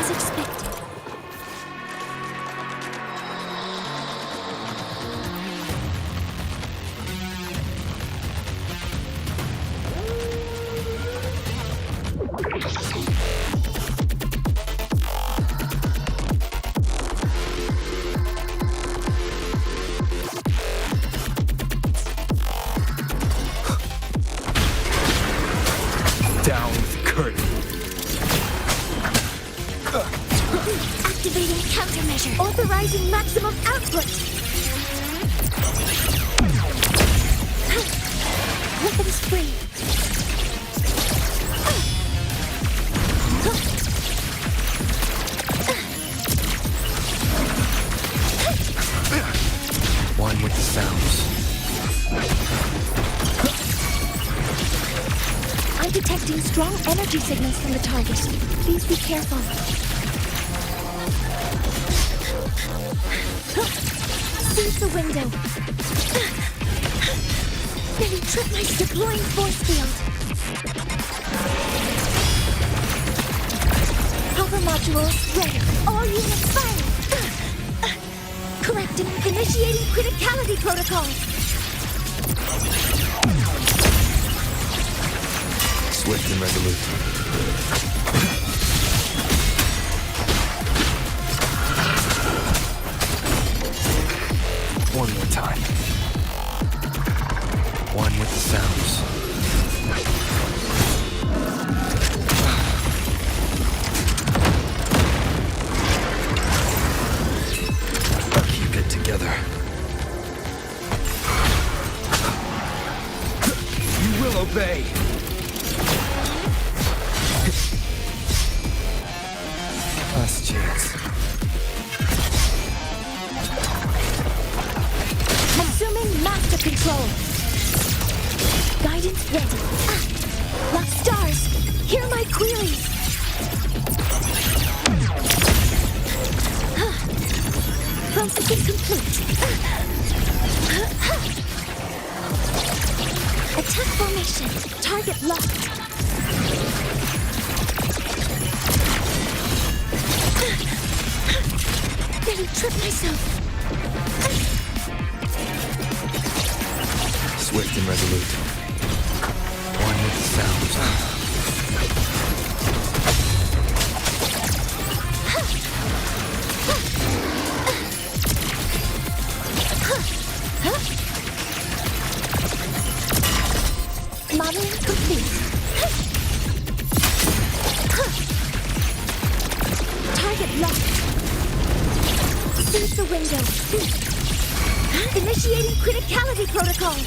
as expected. Down with the curtain. Activating countermeasure. Authorizing maximum output. Weapons free. One with the sounds. I'm detecting strong energy signals from the target. Please be careful. Seize the window. Then trip my deploying force field. Power modules ready. All units fire. Correcting. Initiating criticality protocol. Swift and resolute. One more time. One with the sounds. Keep it together. You will obey. Last chance. Assuming master control. Guidance ready. Lock stars. Hear my queries. Processing complete. Attack formation. Target locked. Nearly tripped myself. Swift and resolute. One with the sounds. Modeling complete. Target locked. Seize the window. Initiating criticality protocol.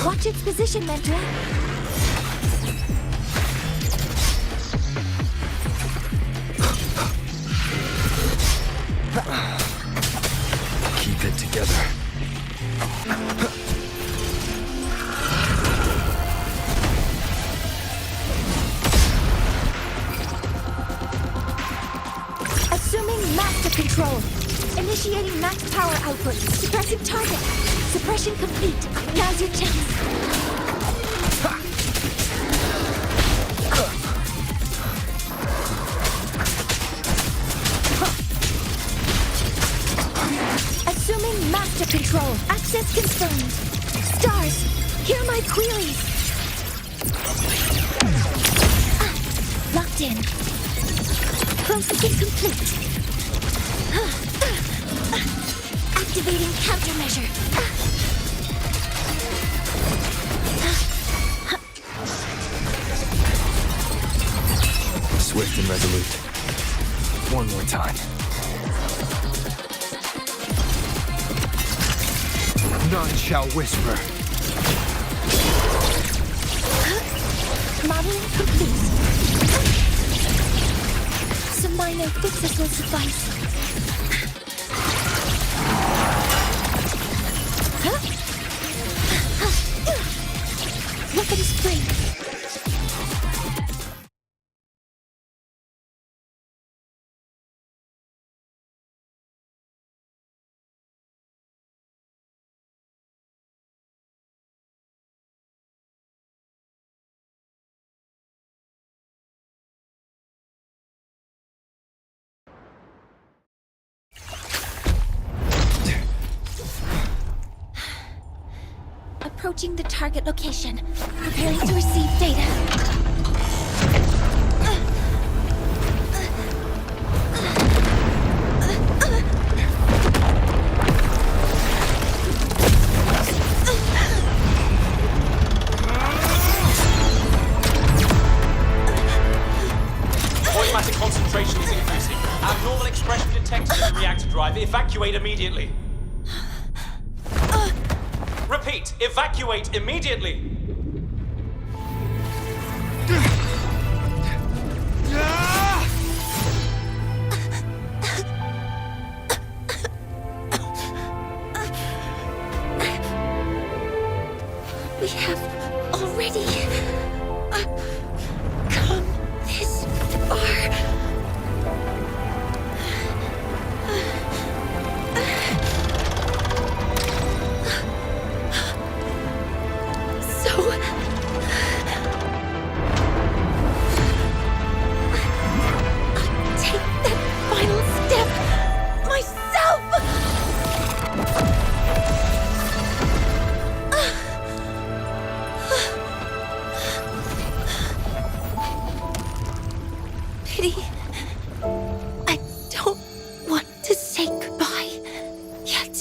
Watch its position, Mentor. Keep it together. Assuming master control. Initiating max power output. Suppressing target. Suppression complete. Now's your chance. Assuming master control. Access confirmed. Stars, hear my queries. Locked in. Processing complete. Activating countermeasure. Swift and resolute. One more time. None shall whisper. Modeling complete. Some minor fixes will suffice. Weapons free. approaching the target location. Preparing to receive data. Automatic concentration is increasing. Abnormal expression detected in the reactor drive. Evacuate immediately. Repeat, evacuate immediately. We have already come this far. So I'll take that final step myself. Pity. I don't want to say goodbye yet.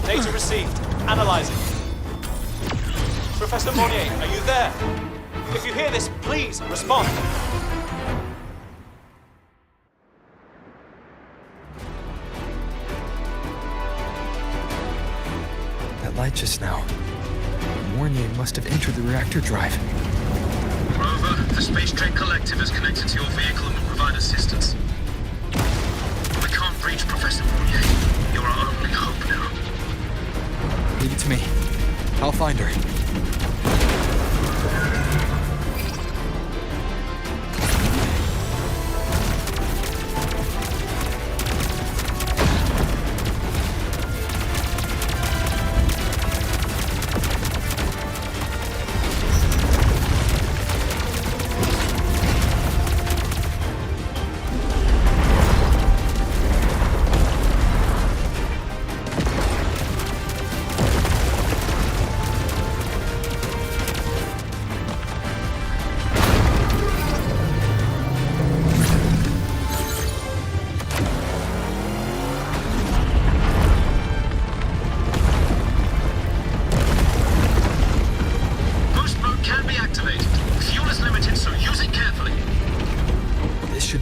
Data received. Analyzing. Professor Monnier, are you there? If you hear this, please respond. That light just now. Mornier must have entered the reactor drive. Rover, the Space Trek Collective is connected to your vehicle and will provide assistance. We can't reach Professor Mounier. You're our only hope now. Leave it to me. I'll find her.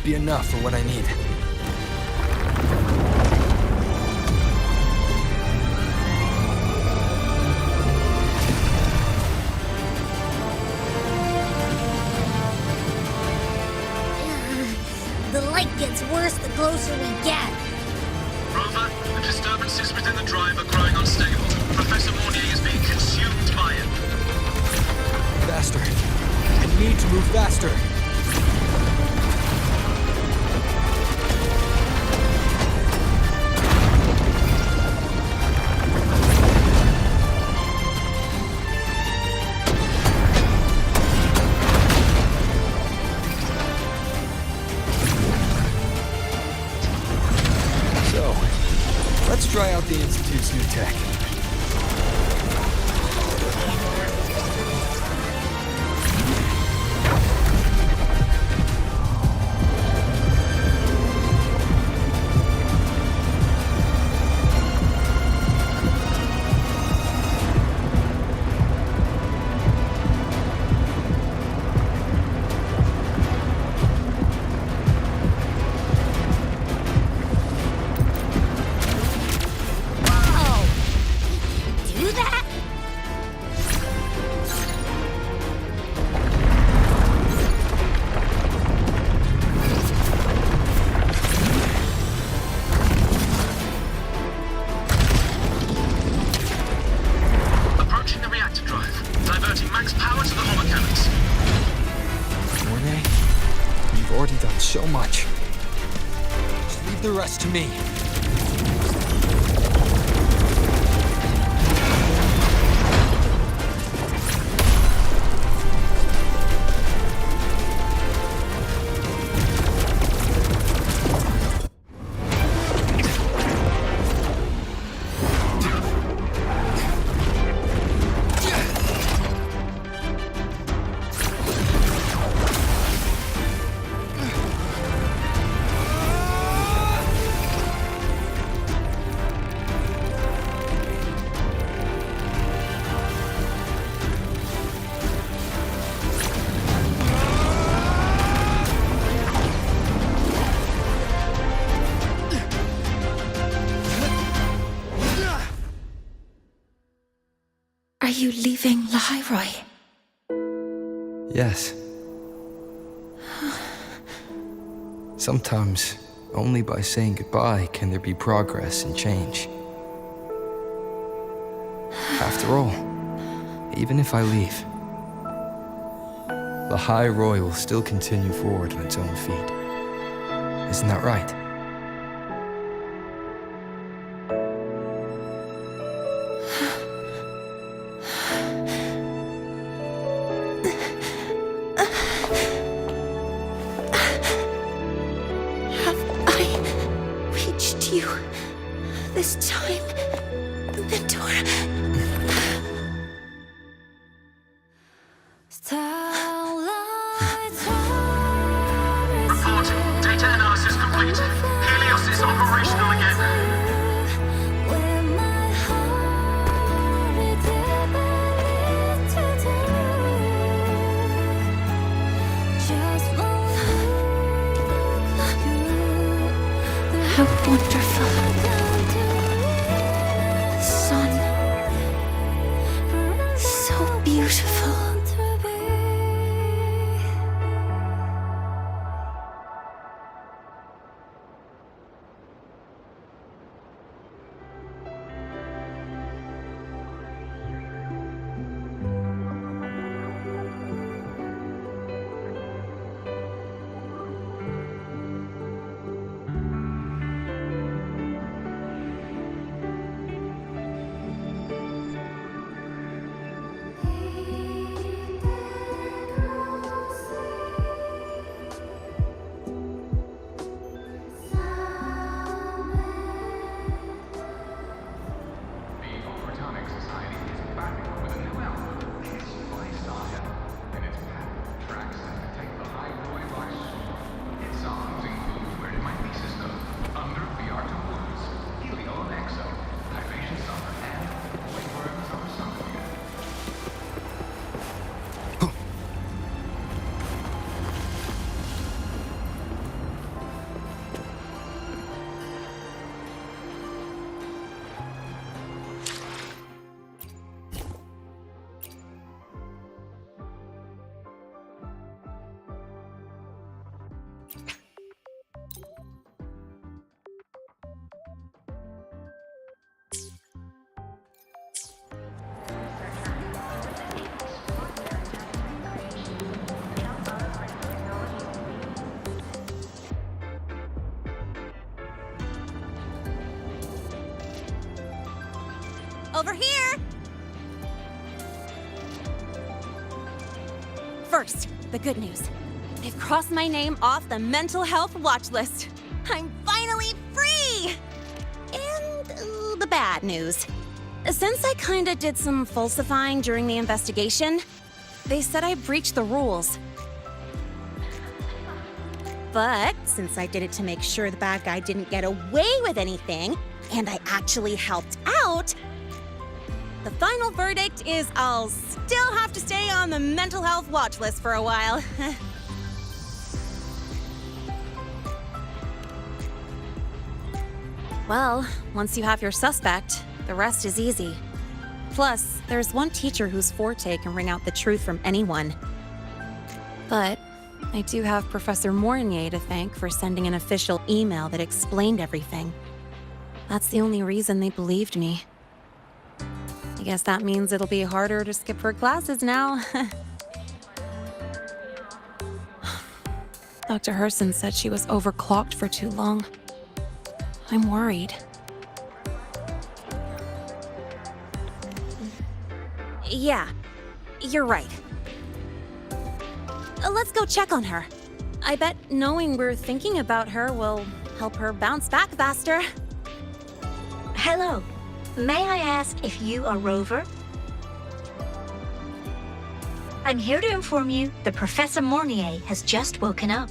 Be enough for what I need. The light gets worse the closer we get. Rover, the disturbances within the drive are growing unstable. Professor Mounier is being consumed by it. Faster. I need to move faster. Let's try out the Institute's new tech. Already done so much. Just leave the rest to me. Are you leaving Lahairoi? Yes. Sometimes, only by saying goodbye can there be progress and change. After all, even if I leave, Lahairoi will still continue forward on its own feet. Isn't that right? Have I reached you this time, Mentor? Report. Data analysis complete. Helios is operational again. How wonderful. Sun. So beautiful. Over here! First, the good news. They've crossed my name off the mental health watch list. I'm finally free! And the bad news. Since I kinda did some falsifying during the investigation, they said I breached the rules. But since I did it to make sure the bad guy didn't get away with anything, and I actually helped out, the final verdict is I'll still have to stay on the mental health watch list for a while. Well, once you have your suspect, the rest is easy. Plus, there's one teacher whose forte can wring out the truth from anyone. But I do have Professor Mornier to thank for sending an official email that explained everything. That's the only reason they believed me. I guess that means it'll be harder to skip her classes now. Dr. Herson said she was overclocked for too long. I'm worried. Yeah, you're right. Let's go check on her. I bet knowing we're thinking about her will help her bounce back faster. Hello. May I ask if you are Rover? I'm here to inform you that Professor Mornier has just woken up.